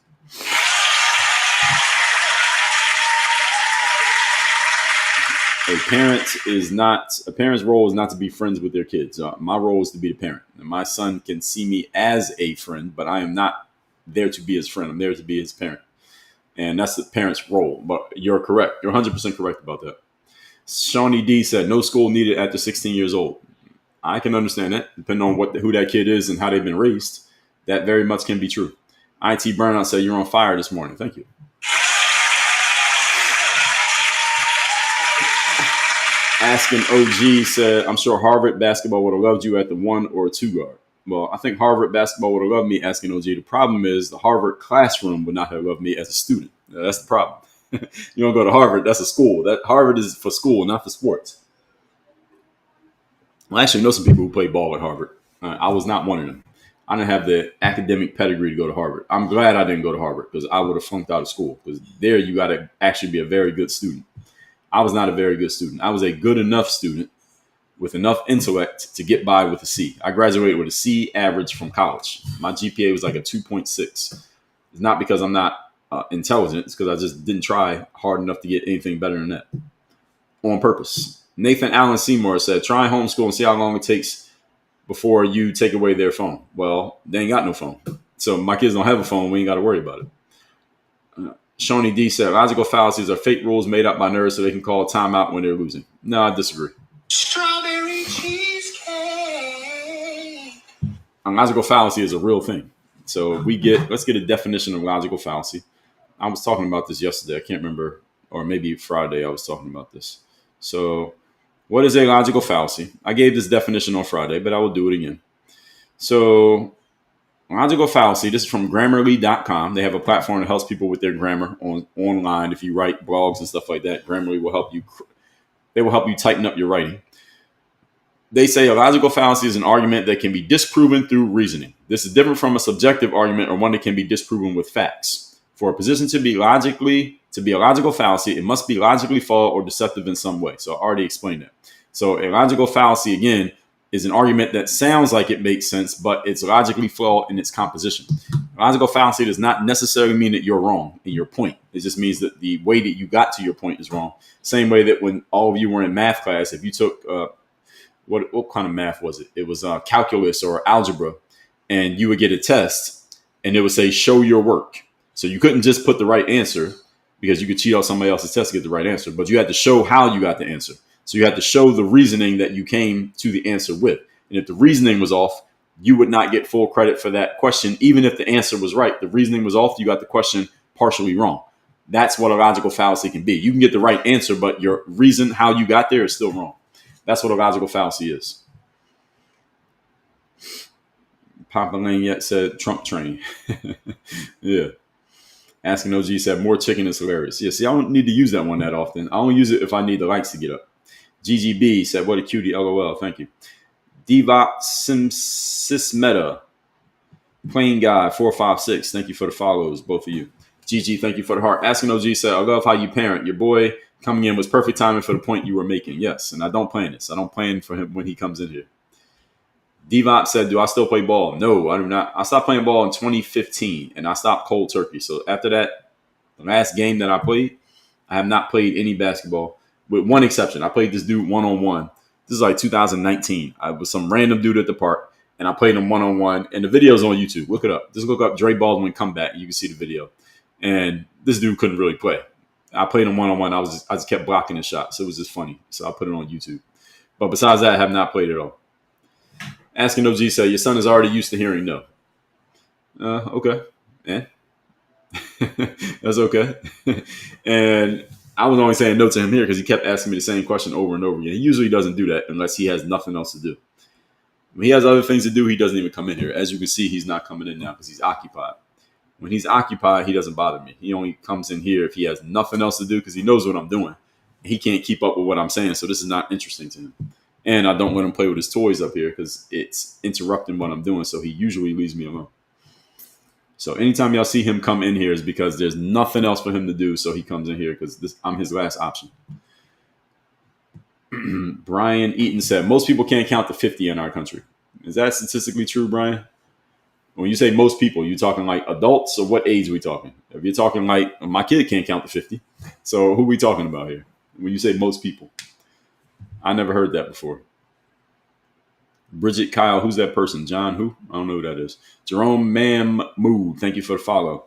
A parent's role is not to be friends with their kids. My role is to be the parent. And my son can see me as a friend, but I am not there to be his friend. I'm there to be his parent. And that's the parent's role. But you're correct. You're 100% correct about that. Shawnee D said, no school needed after 16 years old. I can understand that, depending on who that kid is and how they've been raised. That very much can be true. IT Burnout said, you're on fire this morning. Thank you. Asking OG said, I'm sure Harvard basketball would have loved you at the 1 or 2 guard. Well, I think Harvard basketball would have loved me, Asking OG. The problem is the Harvard classroom would not have loved me as a student. That's the problem. You don't go to Harvard, that's a school. That Harvard is for school, not for sports. Well, I actually know some people who played ball at Harvard. I was not one of them. I didn't have the academic pedigree to go to Harvard. I'm glad I didn't go to Harvard because I would have flunked out of school. Because there you got to actually be a very good student. I was not a very good student. I was a good enough student with enough intellect to get by with a C. I graduated with a C average from college. My GPA was like a 2.6. It's not because I'm not intelligent. It's because I just didn't try hard enough to get anything better than that on purpose. Nathan Allen Seymour said, try homeschool and see how long it takes before you take away their phone. Well, they ain't got no phone. So my kids don't have a phone. We ain't got to worry about it. Shawnee D said, logical fallacies are fake rules made up by nerds so they can call a timeout when they're losing. No, I disagree. Strawberry cheesecake. A logical fallacy is a real thing. So let's get a definition of logical fallacy. I was talking about this yesterday. I can't remember, or maybe Friday I was talking about this. So what is a logical fallacy? I gave this definition on Friday, but I will do it again. So logical fallacy, this is from Grammarly.com. They have a platform that helps people with their grammar online. If you write blogs and stuff like that, Grammarly will help you. They will help you tighten up your writing. They say a logical fallacy is an argument that can be disproven through reasoning. This is different from a subjective argument or one that can be disproven with facts. For a position to be a logical fallacy, it must be logically flawed or deceptive in some way. So I already explained that. So a logical fallacy, again, is an argument that sounds like it makes sense, but it's logically flawed in its composition. A logical fallacy does not necessarily mean that you're wrong in your point. It just means that the way that you got to your point is wrong. Same way that when all of you were in math class, if you took what kind of math was it? It was calculus or algebra, and you would get a test, and it would say, show your work. So you couldn't just put the right answer because you could cheat on somebody else's test to get the right answer, but you had to show how you got the answer. So you had to show the reasoning that you came to the answer with. And if the reasoning was off, you would not get full credit for that question. Even if the answer was right, the reasoning was off, you got the question partially wrong. That's what a logical fallacy can be. You can get the right answer, but your reason how you got there is still wrong. That's what a logical fallacy is. Papa Lane yet said Trump train. Yeah. Asking OG said more chicken is hilarious. Yeah, see, I don't need to use that one that often. I only use it if I need the likes to get up. GGB said, what a cutie, LOL. Thank you. Devot Sismeta. Plain Guy 456. Thank you for the follows, both of you. GG, thank you for the heart. Asking OG said, I love how you parent. Your boy coming in was perfect timing for the point you were making. Yes, and I don't plan this. I don't plan for him when he comes in here. Devot said, do I still play ball? No, I do not. I stopped playing ball in 2015, and I stopped cold turkey. So after that, the last game that I played, I have not played any basketball, with one exception. I played this dude one-on-one. This is like 2019. I was some random dude at the park, and I played him one-on-one. And the video's on YouTube. Look it up. Just look up Dre Baldwin comeback. You can see the video. And this dude couldn't really play. I played him one-on-one. I just kept blocking his shots. It was just funny. So I put it on YouTube. But besides that, I have not played at all. Asking OG said, your son is already used to hearing no. Okay. Yeah. That's okay. And I was only saying no to him here because he kept asking me the same question over and over again. He usually doesn't do that unless he has nothing else to do. When he has other things to do, he doesn't even come in here. As you can see, he's not coming in now because he's occupied. When he's occupied, he doesn't bother me. He only comes in here if he has nothing else to do because he knows what I'm doing. He can't keep up with what I'm saying, so this is not interesting to him. And I don't let him play with his toys up here because it's interrupting what I'm doing. So he usually leaves me alone. So anytime y'all see him come in here is because there's nothing else for him to do. So he comes in here because I'm his last option. Brian Eaton said, most people can't count to 50 in our country. Is that statistically true, Brian? When you say most people, you talking like adults or what age are we talking? If you're talking like my kid can't count to 50. So who are we talking about here? When you say most people. I never heard that before. Bridget Kyle, who's that person? John who? I don't know who that is. Jerome Mood, thank you for the follow.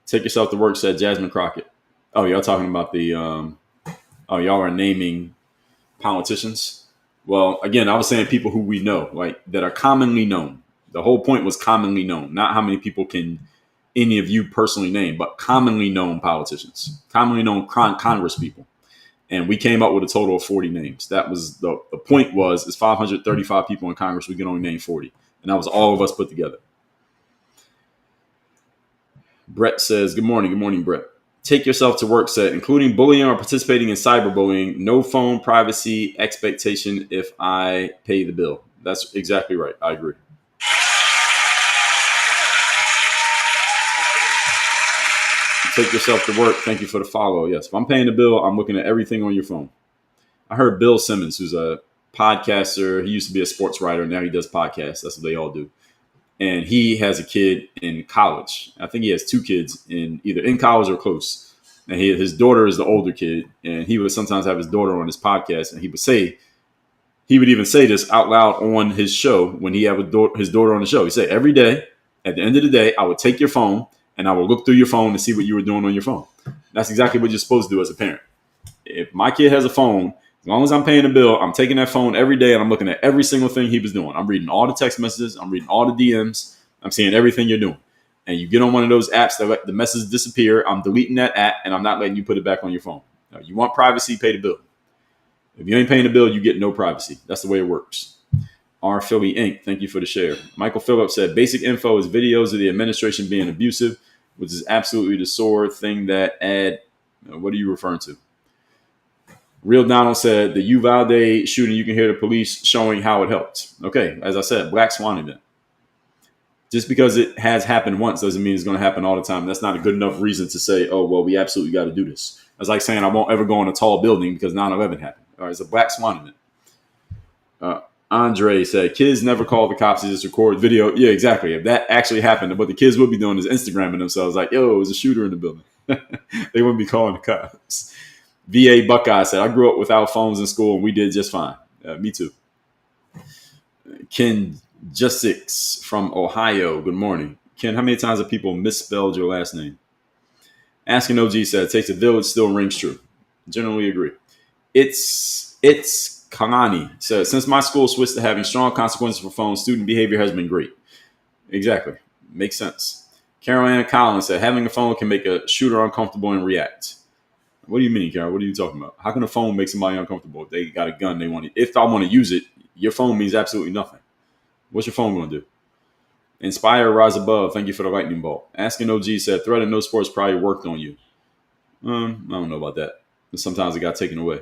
Take yourself to work, said Jasmine Crockett. Oh, y'all talking about the y'all are naming politicians. Well, again, I was saying people who we know, like that are commonly known. The whole point was commonly known, not how many people can any of you personally name, but commonly known politicians, commonly known Congress people. And we came up with a total of 40 names. That was the point was, is 535 people in Congress. We can only name 40. And that was all of us put together. Brett says, good morning. Good morning, Brett. Take yourself to work said, including bullying or participating in cyberbullying, no phone privacy expectation if I pay the bill. That's exactly right. I agree. Take yourself to work. Thank you for the follow. Yes, if I'm paying the bill, I'm looking at everything on your phone. I heard Bill Simmons, who's a podcaster. He used to be a sports writer. Now he does podcasts. That's what they all do. And he has a kid in college. I think he has two kids either in college or close. And his daughter is the older kid. And he would sometimes have his daughter on his podcast. And he would even say this out loud on his show when he had his daughter on the show. He said, every day, at the end of the day, I would take your phone and I will look through your phone and see what you were doing on your phone. That's exactly what you're supposed to do as a parent. If my kid has a phone, as long as I'm paying the bill, I'm taking that phone every day and I'm looking at every single thing he was doing. I'm reading all the text messages. I'm reading all the DMs. I'm seeing everything you're doing. And you get on one of those apps that let the message disappear. I'm deleting that app and I'm not letting you put it back on your phone. Now, you want privacy, pay the bill. If you ain't paying the bill, you get no privacy. That's the way it works. R. Philly Inc., thank you for the share. Michael Phillips said, basic info is videos of the administration being abusive, which is absolutely the sore thing that add. What are you referring to? Real Donald said, the Uvalde shooting, you can hear the police showing how it helped. Okay, as I said, Black Swan event. Just because it has happened once doesn't mean it's going to happen all the time. That's not a good enough reason to say, oh, well, we absolutely got to do this. That's like saying I won't ever go in a tall building because 9/11 happened. All right, it's a Black Swan event. Andre said, kids never call the cops, they just record video. Yeah, exactly. If that actually happened, what the kids would be doing is Instagramming themselves like, yo, there's a shooter in the building. They wouldn't be calling the cops. VA Buckeye said, I grew up without phones in school and we did just fine. Me too. Ken Justix from Ohio, good morning. Ken, how many times have people misspelled your last name? Asking OG said, it takes a village, still rings true. Generally agree. It's Kalani said, since my school switched to having strong consequences for phones, student behavior has been great. Exactly. Makes sense. Carol Ann Collins said, having a phone can make a shooter uncomfortable and react. What do you mean, Carol? What are you talking about? How can a phone make somebody uncomfortable? If they got a gun, they want it. If I want to use it, your phone means absolutely nothing. What's your phone going to do? Inspire, rise above. Thank you for the lightning bolt. Asking OG said, threat and no sports probably worked on you. I don't know about that. Sometimes it got taken away.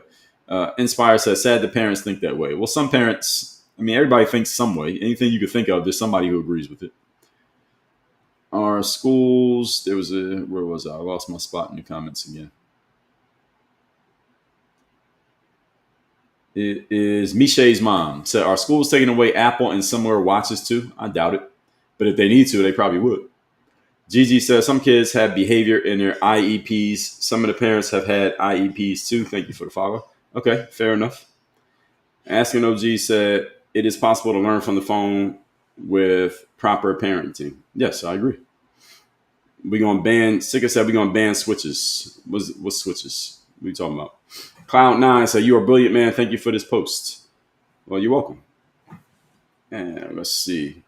Inspire says, sad the parents think that way. Well, some parents, everybody thinks some way. Anything you could think of, there's somebody who agrees with it. Our schools, where was I? I lost my spot in the comments again. It is Michelle's mom. Said, are schools taking away Apple and similar watches too? I doubt it. But if they need to, they probably would. Gigi says, some kids have behavior in their IEPs. Some of the parents have had IEPs too. Thank you for the follow. Okay, fair enough. Asking OG said, it is possible to learn from the phone with proper parenting. Yes, I agree. We're going to ban, Sika said, we're going to ban switches. What's switches? What are you talking about? Cloud9 said, you are brilliant, man. Thank you for this post. Well, you're welcome. And let's see.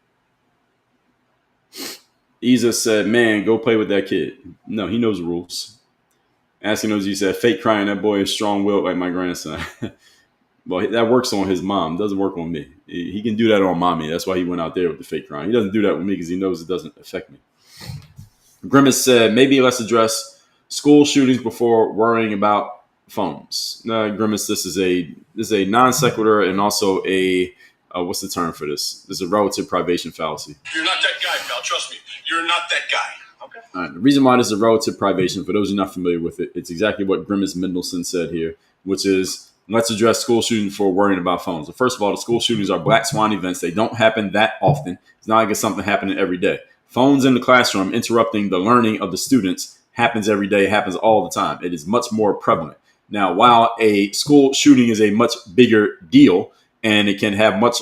Isa said, man, go play with that kid. No, he knows the rules. Asking OG said, fake crying, that boy is strong-willed like my grandson. Well, that works on his mom. Doesn't work on me. He can do that on mommy. That's why he went out there with the fake crying. He doesn't do that with me because he knows it doesn't affect me. Grimace said, maybe let's address school shootings before worrying about phones. No, Grimace, this is a non sequitur and also a what's the term for this? This is a relative privation fallacy. You're not that guy, pal. Trust me. You're not that guy. Okay. All right. The reason why this is a relative privation, for those who are not familiar with it, it's exactly what Grimace Mendelsohn said here, which is let's address school shootings before worrying about phones. So first of all, the school shootings are Black Swan events. They don't happen that often. It's not like it's something happening every day. Phones in the classroom interrupting the learning of the students happens every day, happens all the time. It is much more prevalent. Now, while a school shooting is a much bigger deal and it can have much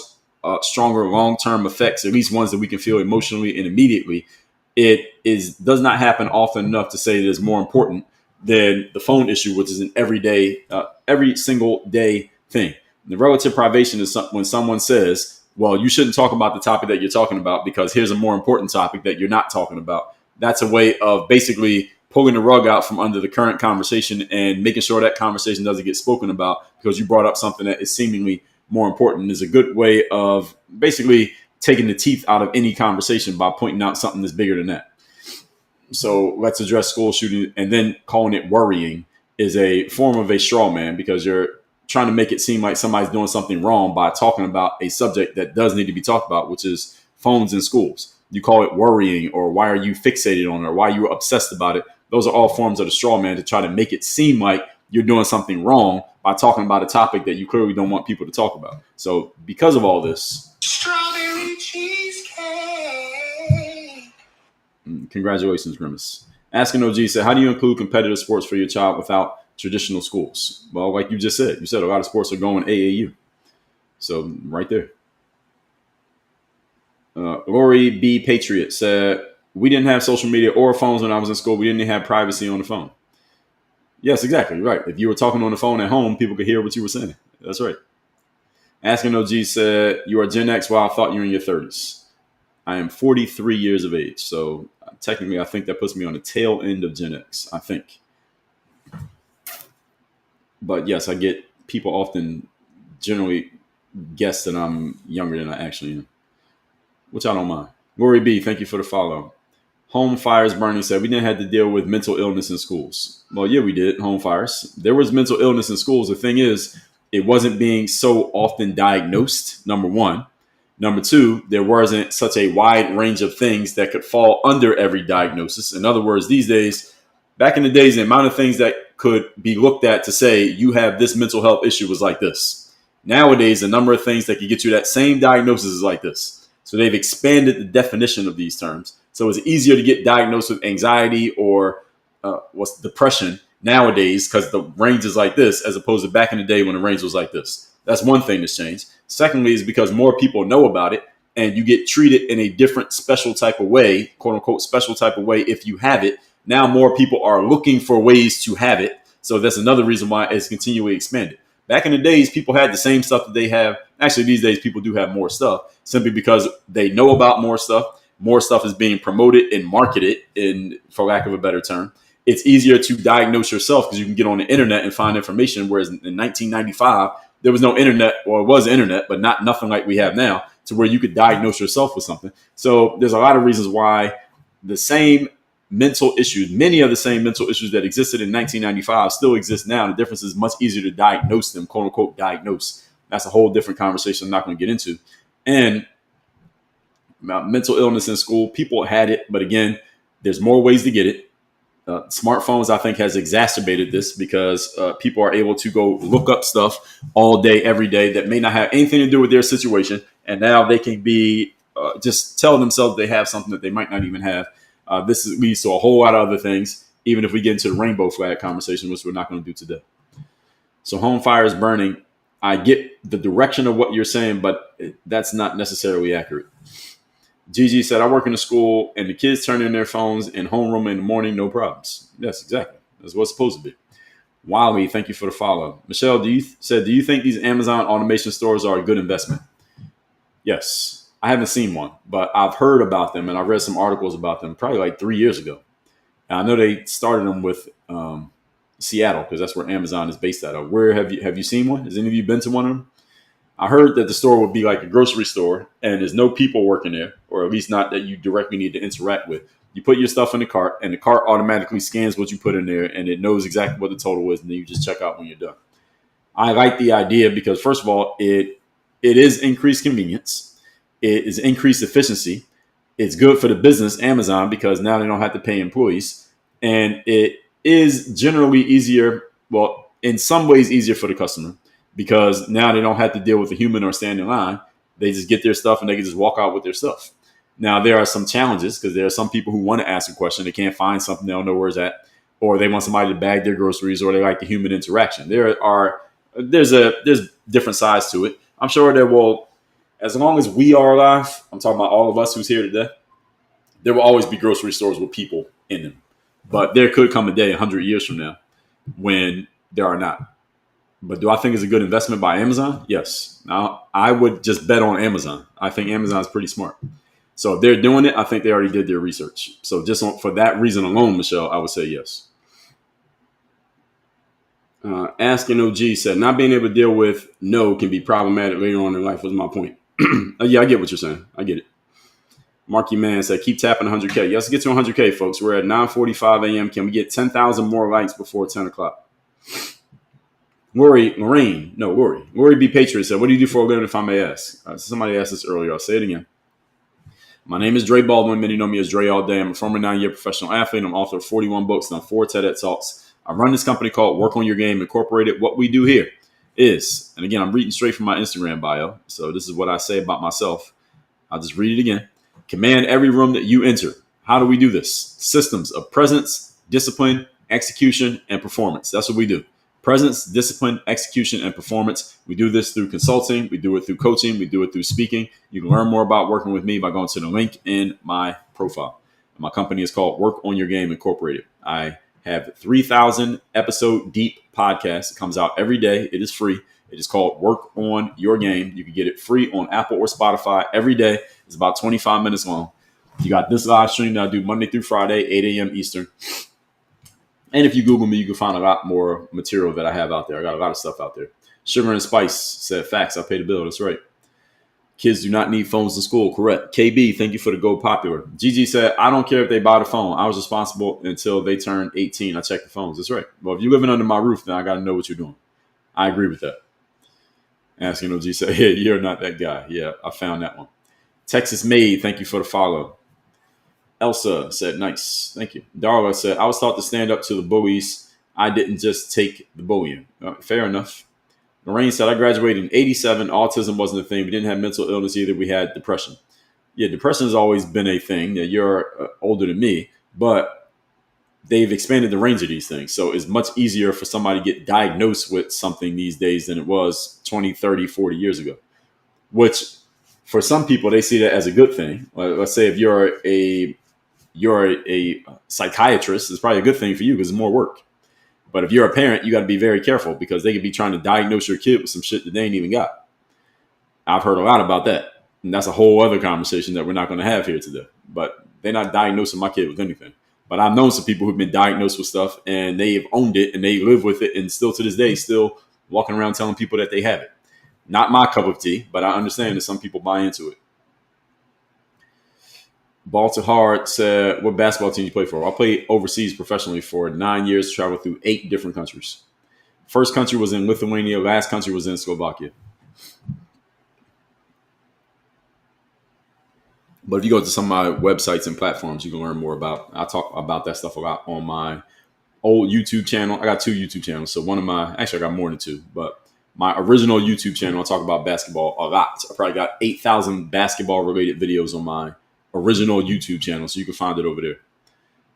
stronger long-term effects, at least ones that we can feel emotionally and immediately, does not happen often enough to say it is more important than the phone issue, which is an every single day thing. The relative privation is when someone says, well, you shouldn't talk about the topic that you're talking about because here's a more important topic that you're not talking about. That's a way of basically pulling the rug out from under the current conversation and making sure that conversation doesn't get spoken about because you brought up something that is seemingly more important. Is a good way of basically taking the teeth out of any conversation by pointing out something that's bigger than that. So let's address school shooting, and then calling it worrying is a form of a straw man because you're trying to make it seem like somebody's doing something wrong by talking about a subject that does need to be talked about, which is phones in schools. You call it worrying, or why are you fixated on it, or why are you obsessed about it? Those are all forms of the straw man to try to make it seem like you're doing something wrong by talking about a topic that you clearly don't want people to talk about. So because of all this, Strawberry cheesecake. Congratulations, Grimace. Asking OG said, how do you include competitive sports for your child without traditional schools? Well, like you just said, a lot of sports are going AAU. So right there. Lori B. Patriot said, we didn't have social media or phones when I was in school. We didn't have privacy on the phone. Yes, exactly. Right. If you were talking on the phone at home, people could hear what you were saying. That's right. Asking OG said, you are Gen X. Well, I thought you were in your 30s. I am 43 years of age. So technically, I think that puts me on the tail end of Gen X, I think. But yes, I get people often generally guess that I'm younger than I actually am, which I don't mind. Lori B, thank you for the follow. Home fires burning said we didn't have to deal with mental illness in schools. Well, yeah, we did. Home fires. There was mental illness in schools. The thing is, it wasn't being so often diagnosed, number one. Number two, there wasn't such a wide range of things that could fall under every diagnosis. In other words, these days, back in the days, the amount of things that could be looked at to say you have this mental health issue was like this. Nowadays, the number of things that could get you that same diagnosis is like this. So they've expanded the definition of these terms. So it's easier to get diagnosed with anxiety or what's depression nowadays because the range is like this as opposed to back in the day when the range was like this. That's one thing that's changed. Secondly, is because more people know about it and you get treated in a different special type of way, quote unquote, special type of way if you have it. Now more people are looking for ways to have it. So that's another reason why it's continually expanded. Back in the days, people had the same stuff that they have. Actually, these days, people do have more stuff simply because they know about more stuff. More stuff is being promoted and marketed, for lack of a better term. It's easier to diagnose yourself because you can get on the internet and find information. Whereas in 1995, there was no internet, or it was internet, but nothing like we have now, to where you could diagnose yourself with something. So there's a lot of reasons why the same mental issues, many of the same mental issues that existed in 1995 still exist now. The difference is much easier to diagnose them, quote unquote, diagnose. That's a whole different conversation I'm not going to get into. And about mental illness in school, people had it, but again, there's more ways to get it. Smartphones, I think, has exacerbated this because people are able to go look up stuff all day, every day that may not have anything to do with their situation. And now they can be just tell themselves they have something that they might not even have. This leads to a whole lot of other things, even if we get into the rainbow flag conversation, which we're not going to do today. So home fire is burning. I get the direction of what you're saying, but that's not necessarily accurate. Gigi said, I work in a school and the kids turn in their phones in homeroom in the morning, no problems. Yes, exactly. That's what it's supposed to be. Wiley, thank you for the follow. Michelle, do you think these Amazon automation stores are a good investment? Yes. I haven't seen one, but I've heard about them and I read some articles about them probably like 3 years ago. And I know they started them with Seattle because that's where Amazon is based out of. Where have you seen one? Has any of you been to one of them? I heard that the store would be like a grocery store and there's no people working there, or at least not that you directly need to interact with. You put your stuff in the cart and the cart automatically scans what you put in there and it knows exactly what the total is. And then you just check out when you're done. I like the idea because, first of all, it is increased convenience. It is increased efficiency. It's good for the business, Amazon, because now they don't have to pay employees. And it is generally easier, well, in some ways easier for the customer because now they don't have to deal with a human or stand in line. They just get their stuff and they can just walk out with their stuff. Now, there are some challenges because there are some people who want to ask a question. They can't find something. They don't know where it's at, or they want somebody to bag their groceries, or they like the human interaction. There's different sides to it. I'm sure there will, as long as we are alive, I'm talking about all of us who's here today, there will always be grocery stores with people in them. But there could come a day 100 years from now when there are not. But do I think it's a good investment by Amazon? Yes. Now, I would just bet on Amazon. I think Amazon is pretty smart. So if they're doing it, I think they already did their research. So just for that reason alone, Michelle, I would say yes. Asking OG said, not being able to deal with no can be problematic later on in life was my point. Yeah, I get what you're saying. I get it. Marky Man said, keep tapping 100K. Yes, get to 100K, folks. We're at 9:45 a.m. Can we get 10,000 more likes before 10 o'clock? Lori B. Patriot said, what do you do for a living if I may ask? Somebody asked this earlier. I'll say it again. My name is Dre Baldwin. Many know me as Dre all day. I'm a former 9-year professional athlete. I'm author of 41 books and 4 TEDx Talks. I run this company called Work on Your Game Incorporated. What we do here is, and again, I'm reading straight from my Instagram bio. So this is what I say about myself. I'll just read it again. Command every room that you enter. How do we do this? Systems of presence, discipline, execution, and performance. That's what we do. Presence, discipline, execution, and performance. We do this through consulting. We do it through coaching. We do it through speaking. You can learn more about working with me by going to the link in my profile. My company is called Work on Your Game Incorporated. I have 3,000 episode deep podcast. It comes out every day. It is free. It is called Work on Your Game. You can get it free on Apple or Spotify every day. It's about 25 minutes long. You got this live stream that I do Monday through Friday, 8 a.m. Eastern. And if you Google me, you can find a lot more material that I have out there. I got a lot of stuff out there. Sugar and Spice said, facts, I pay the bill. That's right. Kids do not need phones in school. Correct. KB, thank you for the Go Popular. Gigi said, I don't care if they buy the phone. I was responsible until they turned 18. I checked the phones. That's right. Well, if you're living under my roof, then I got to know what you're doing. I agree with that. Asking OG said, yeah, you're not that guy. Yeah, I found that one. Texas Made, thank you for the follow. Elsa said, nice. Thank you. Darla said, I was taught to stand up to the bullies. I didn't just take the bullying. Fair enough. Lorraine said, I graduated in 87. Autism wasn't a thing. We didn't have mental illness either. We had depression. Yeah, depression has always been a thing. You're older than me, but they've expanded the range of these things. So it's much easier for somebody to get diagnosed with something these days than it was 20, 30, 40 years ago, which for some people, they see that as a good thing. Let's say if you're a psychiatrist, it's probably a good thing for you because it's more work. But if you're a parent, you got to be very careful because they could be trying to diagnose your kid with some shit that they ain't even got. I've heard a lot about that. And that's a whole other conversation that we're not going to have here today. But they're not diagnosing my kid with anything. But I've known some people who've been diagnosed with stuff and they've owned it and they live with it and still to this day, still walking around telling people that they have it. Not my cup of tea, but I understand that some people buy into it. Balter Hard said, what basketball team you play for? I played overseas professionally for 9 years, traveled through 8 different countries. First country was in Lithuania. Last country was in Slovakia. But if you go to some of my websites and platforms, you can learn more about. I talk about that stuff a lot on my old YouTube channel. I got 2 YouTube channels. So I got more than 2, but my original YouTube channel, I talk about basketball a lot. I probably got 8,000 basketball related videos on my original YouTube channel. So you can find it over there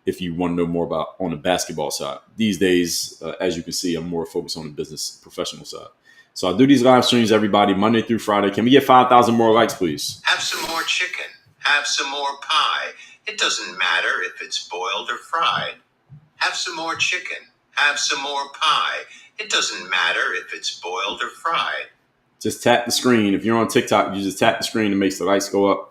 if you want to know more about on the basketball side. These days, as you can see, I'm more focused on the business professional side. So I do these live streams, everybody, Monday through Friday. Can we get 5,000 more likes, please? Have some more chicken. Have some more pie. It doesn't matter if it's boiled or fried. Have some more chicken. Have some more pie. It doesn't matter if it's boiled or fried. Just tap the screen. If you're on TikTok, you just tap the screen and makes the lights go up.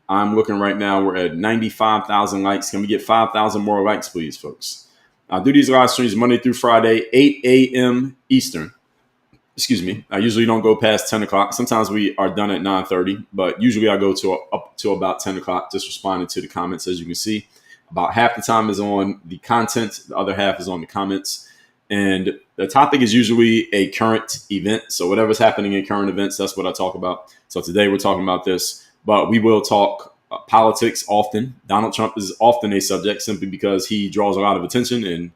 I'm looking right now. We're at 95,000 likes. Can we get 5,000 more likes, please, folks? I do these live streams Monday through Friday, 8 a.m. Eastern. Excuse me. I usually don't go past 10 o'clock. Sometimes we are done at 9:30, but usually I go up to about 10 o'clock, just responding to the comments. As you can see, about half the time is on the content. The other half is on the comments. And the topic is usually a current event. So whatever's happening in current events, that's what I talk about. So today we're talking about this, but we will talk politics often. Donald Trump is often a subject simply because he draws a lot of attention. And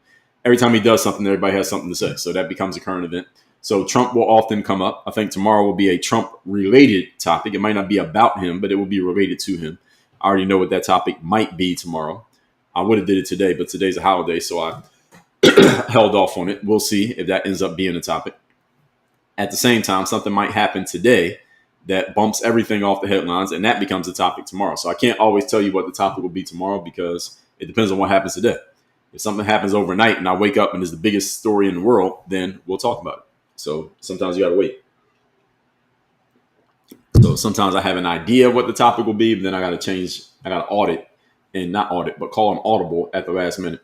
every time he does something, everybody has something to say. So that becomes a current event. So Trump will often come up. I think tomorrow will be a Trump-related topic. It might not be about him, but it will be related to him. I already know what that topic might be tomorrow. I would have did it today, but today's a holiday, so I held off on it. We'll see if that ends up being a topic. At the same time, something might happen today that bumps everything off the headlines, and that becomes a topic tomorrow. So I can't always tell you what the topic will be tomorrow because it depends on what happens today. If something happens overnight and I wake up and it's the biggest story in the world, then we'll talk about it. So sometimes you got to wait. So sometimes I have an idea of what the topic will be, but then I got to change. I got to audit and not audit, but call an audible at the last minute.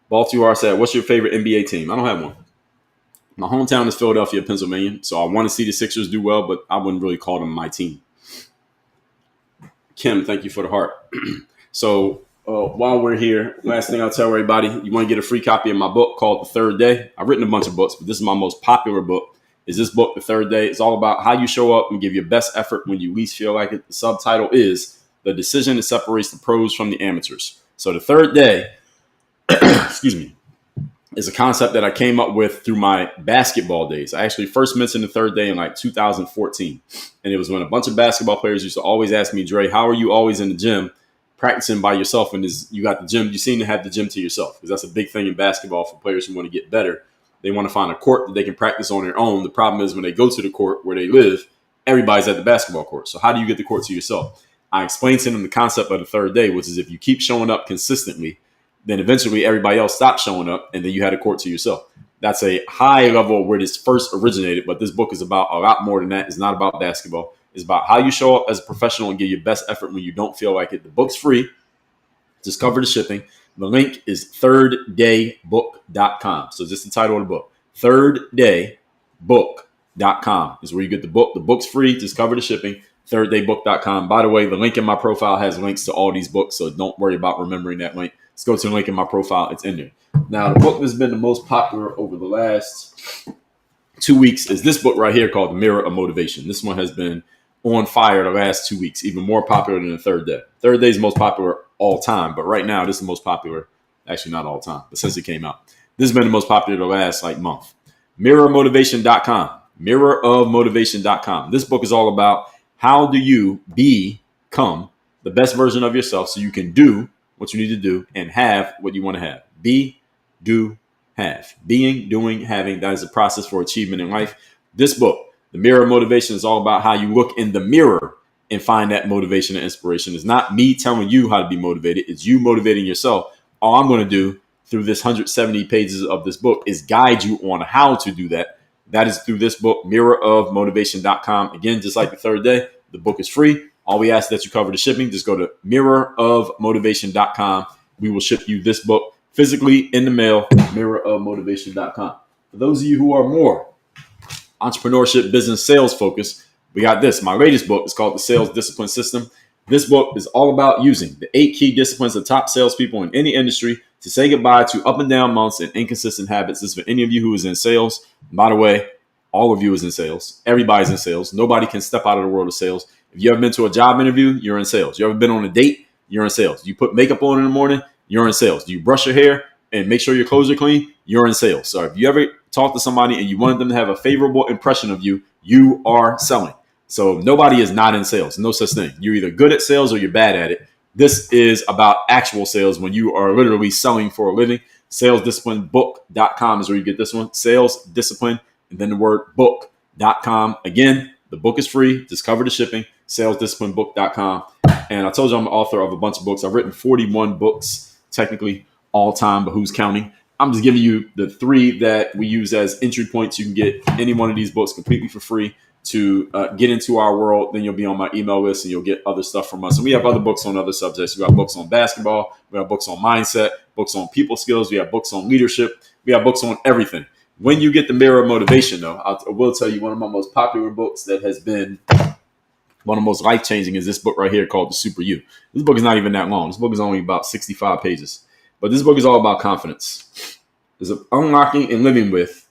Baltimore said, what's your favorite NBA team? I don't have one. My hometown is Philadelphia, Pennsylvania. So I want to see the Sixers do well, but I wouldn't really call them my team. Kim, thank you for the heart. So while we're here, last thing I'll tell everybody, you want to get a free copy of my book called The Third Day. I've written a bunch of books, but this is my most popular book. Is this book, The Third Day? It's all about how you show up and give your best effort when you least feel like it. The subtitle is The Decision That Separates the Pros from the Amateurs. So the third day, excuse me, is a concept that I came up with through my basketball days. I actually first mentioned the third day in like 2014. And it was when a bunch of basketball players used to always ask me, Dre, how are you always in the gym practicing by yourself? And you got the gym, you seem to have the gym to yourself, because that's a big thing in basketball for players who want to get better. They want to find a court that they can practice on their own. The problem is when they go to the court where they live, everybody's at the basketball court. So how do you get the court to yourself? I explained to them the concept of the third day, which is if you keep showing up consistently, then eventually everybody else stops showing up and then you had a court to yourself. That's a high level where this first originated, but this book is about a lot more than that. It's not about basketball. It's about how you show up as a professional and give your best effort when you don't feel like it. The book's free. Just cover the shipping. The link is thirddaybook.com. So just the title of the book, thirddaybook.com. thirddaybooks.com is where you get the book. The book's free. Just cover the shipping. Thirddaybooks.com. By the way, the link in my profile has links to all these books, so don't worry about remembering that link. Let's go to the link in my profile. It's in there. Now, the book that's been the most popular over the last 2 weeks is this book right here called The Mirror of Motivation. This one has been on fire the last 2 weeks, even more popular than the Third Day. Third Day is the most popular all time, but right now this is the most popular. Actually, not all time, but since it came out, this has been the most popular the last month. Mirrorofmotivation.com. Mirrorofmotivation.com. This book is all about how do you become the best version of yourself so you can do what you need to do and have what you want to have. Be, do, have. Being, doing, having. That is a process for achievement in life. This book, The Mirror of Motivation, is all about how you look in the mirror and find that motivation and inspiration. It's not me telling you how to be motivated. It's you motivating yourself. All I'm going to do through this 170 pages of this book is guide you on how to do that. That is through this book, mirrorofmotivation.com. Again, just like the Third Day, the book is free. All we ask that you cover the shipping. Just go to mirrorofmotivation.com. We will ship you this book physically in the mail, mirrorofmotivation.com. For those of you who are more entrepreneurship, business, sales focused, we got this. My latest book is called The Sales Discipline System. This book is all about using the 8 key disciplines of top salespeople in any industry to say goodbye to up and down months and inconsistent habits. This is for any of you who is in sales. By the way, all of you is in sales. Everybody's in sales. Nobody can step out of the world of sales. If you ever been to a job interview, you're in sales. You ever been on a date, you're in sales. You put makeup on in the morning, you're in sales. Do you brush your hair and make sure your clothes are clean? You're in sales. So if you ever talk to somebody and you wanted them to have a favorable impression of you, you are selling. So nobody is not in sales. No such thing. You're either good at sales or you're bad at it. This is about actual sales when you are literally selling for a living. SalesDisciplineBook.com is where you get this one. Sales Discipline and then the word book.com. Again, the book is free. Just cover the shipping. SalesDisciplineBook.com. And I told you I'm the author of a bunch of books. I've written 41 books, technically all time, but who's counting? I'm just giving you the 3 that we use as entry points. You can get any one of these books completely for free to get into our world. Then you'll be on my email list and you'll get other stuff from us. And we have other books on other subjects. We got books on basketball. We have books on mindset, books on people skills. We have books on leadership. We have books on everything. When you get the Mirror of Motivation, though, I will tell you one of my most popular books that has been one of the most life-changing is this book right here called The Super You. This book is not even that long. This book is only about 65 pages. But this book is all about confidence. It's unlocking and living with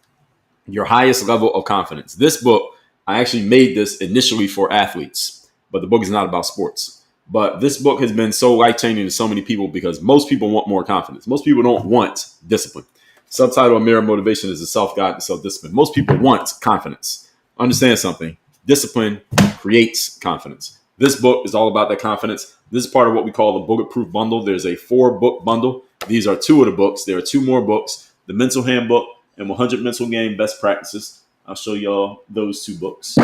your highest level of confidence. This book, I actually made this initially for athletes, but the book is not about sports. But this book has been so life-changing to so many people because most people want more confidence. Most people don't want discipline. Subtitle of Mirror of Motivation is a self-guide to self-discipline. Most people want confidence. Understand something. Discipline creates confidence. This book is all about that confidence. This is part of what we call the Bulletproof Bundle. There's a 4-book bundle. These are 2 of the books. There are 2 more books, The Mental Handbook and 100 Mental Game Best Practices. I'll show y'all those 2 books,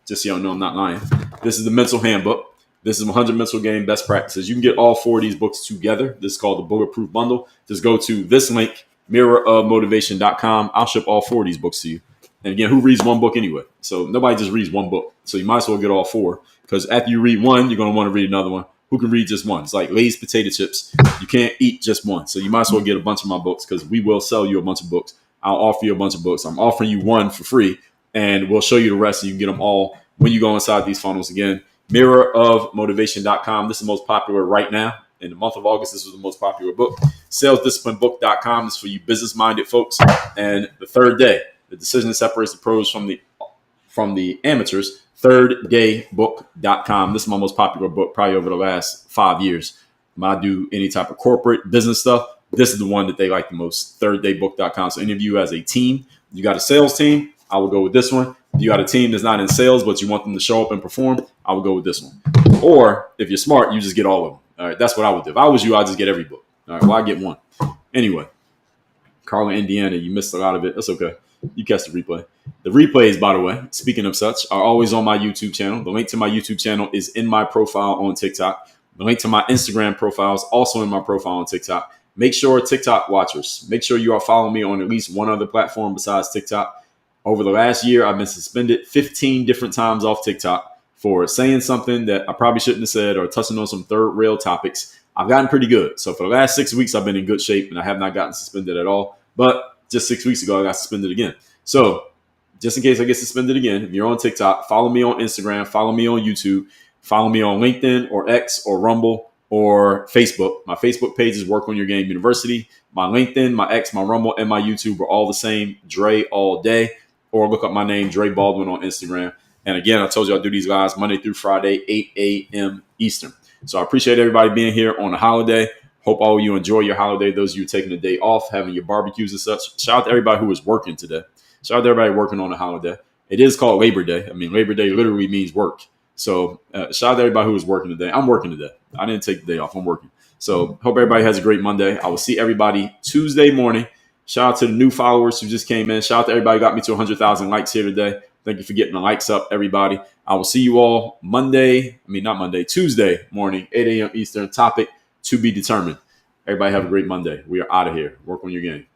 just so y'all know I'm not lying. This is the Mental Handbook. This is 100 Mental Game Best Practices. You can get all 4 of these books together. This is called the Bulletproof Bundle. Just go to this link, mirrorofmotivation.com. I'll ship all 4 of these books to you. And again, who reads one book anyway? So nobody just reads one book. So you might as well get all 4 because after you read one, you're going to want to read another one. Who can read just one? It's like Lay's potato chips. You can't eat just one. So you might as well get a bunch of my books because we will sell you a bunch of books. I'll offer you a bunch of books. I'm offering you one for free, and we'll show you the rest, and you can get them all when you go inside these funnels. Again, mirrorofmotivation.com. This is the most popular right now. In the month of August, this was the most popular book. SalesDisciplineBook.com is for you business-minded folks. And the Third Day, the decision that separates the pros from the amateurs, ThirdDayBook.com. This is my most popular book probably over the last 5 years. When I do any type of corporate business stuff, this is the one that they like the most, ThirdDayBook.com. So any of you as a team, you got a sales team, I will go with this one. If you got a team that's not in sales, but you want them to show up and perform, I would go with this one. Or if you're smart, you just get all of them. All right, that's what I would do. If I was you, I'd just get every book. All right, well, I get one. Anyway, Carla, Indiana, you missed a lot of it. That's okay. You catch the replay. The replays, by the way, speaking of such, are always on my YouTube channel. The link to my YouTube channel is in my profile on TikTok. The link to my Instagram profile is also in my profile on TikTok. Make sure, TikTok watchers, make sure you are following me on at least one other platform besides TikTok. Over the last year, I've been suspended 15 different times off TikTok for saying something that I probably shouldn't have said or touching on some third rail topics. I've gotten pretty good. So for the last 6 weeks, I've been in good shape and I have not gotten suspended at all. But just 6 weeks ago, I got suspended again. So just in case I get suspended again, if you're on TikTok, follow me on Instagram, follow me on YouTube, follow me on LinkedIn or X or Rumble or Facebook. My Facebook page is Work on Your Game University. My LinkedIn, my X, my Rumble, and my YouTube are all the same, Dre All Day. Or look up my name, Dre Baldwin, on Instagram. And again, I told you I do these lives Monday through Friday, 8 a.m. Eastern. So I appreciate everybody being here on a holiday. Hope all of you enjoy your holiday. Those of you taking the day off, having your barbecues and such. Shout out to everybody who is working today. Shout out to everybody working on a holiday. It is called Labor Day. I mean, Labor Day literally means work. So shout out to everybody who is working today. I'm working today. I didn't take the day off. I'm working. So hope everybody has a great Monday. I will see everybody Tuesday morning. Shout out to the new followers who just came in. Shout out to everybody who got me to 100,000 likes here today. Thank you for getting the likes up, everybody. I will see you all Tuesday morning, 8 a.m. Eastern. Topic to be determined. Everybody have a great Monday. We are out of here. Work on your game.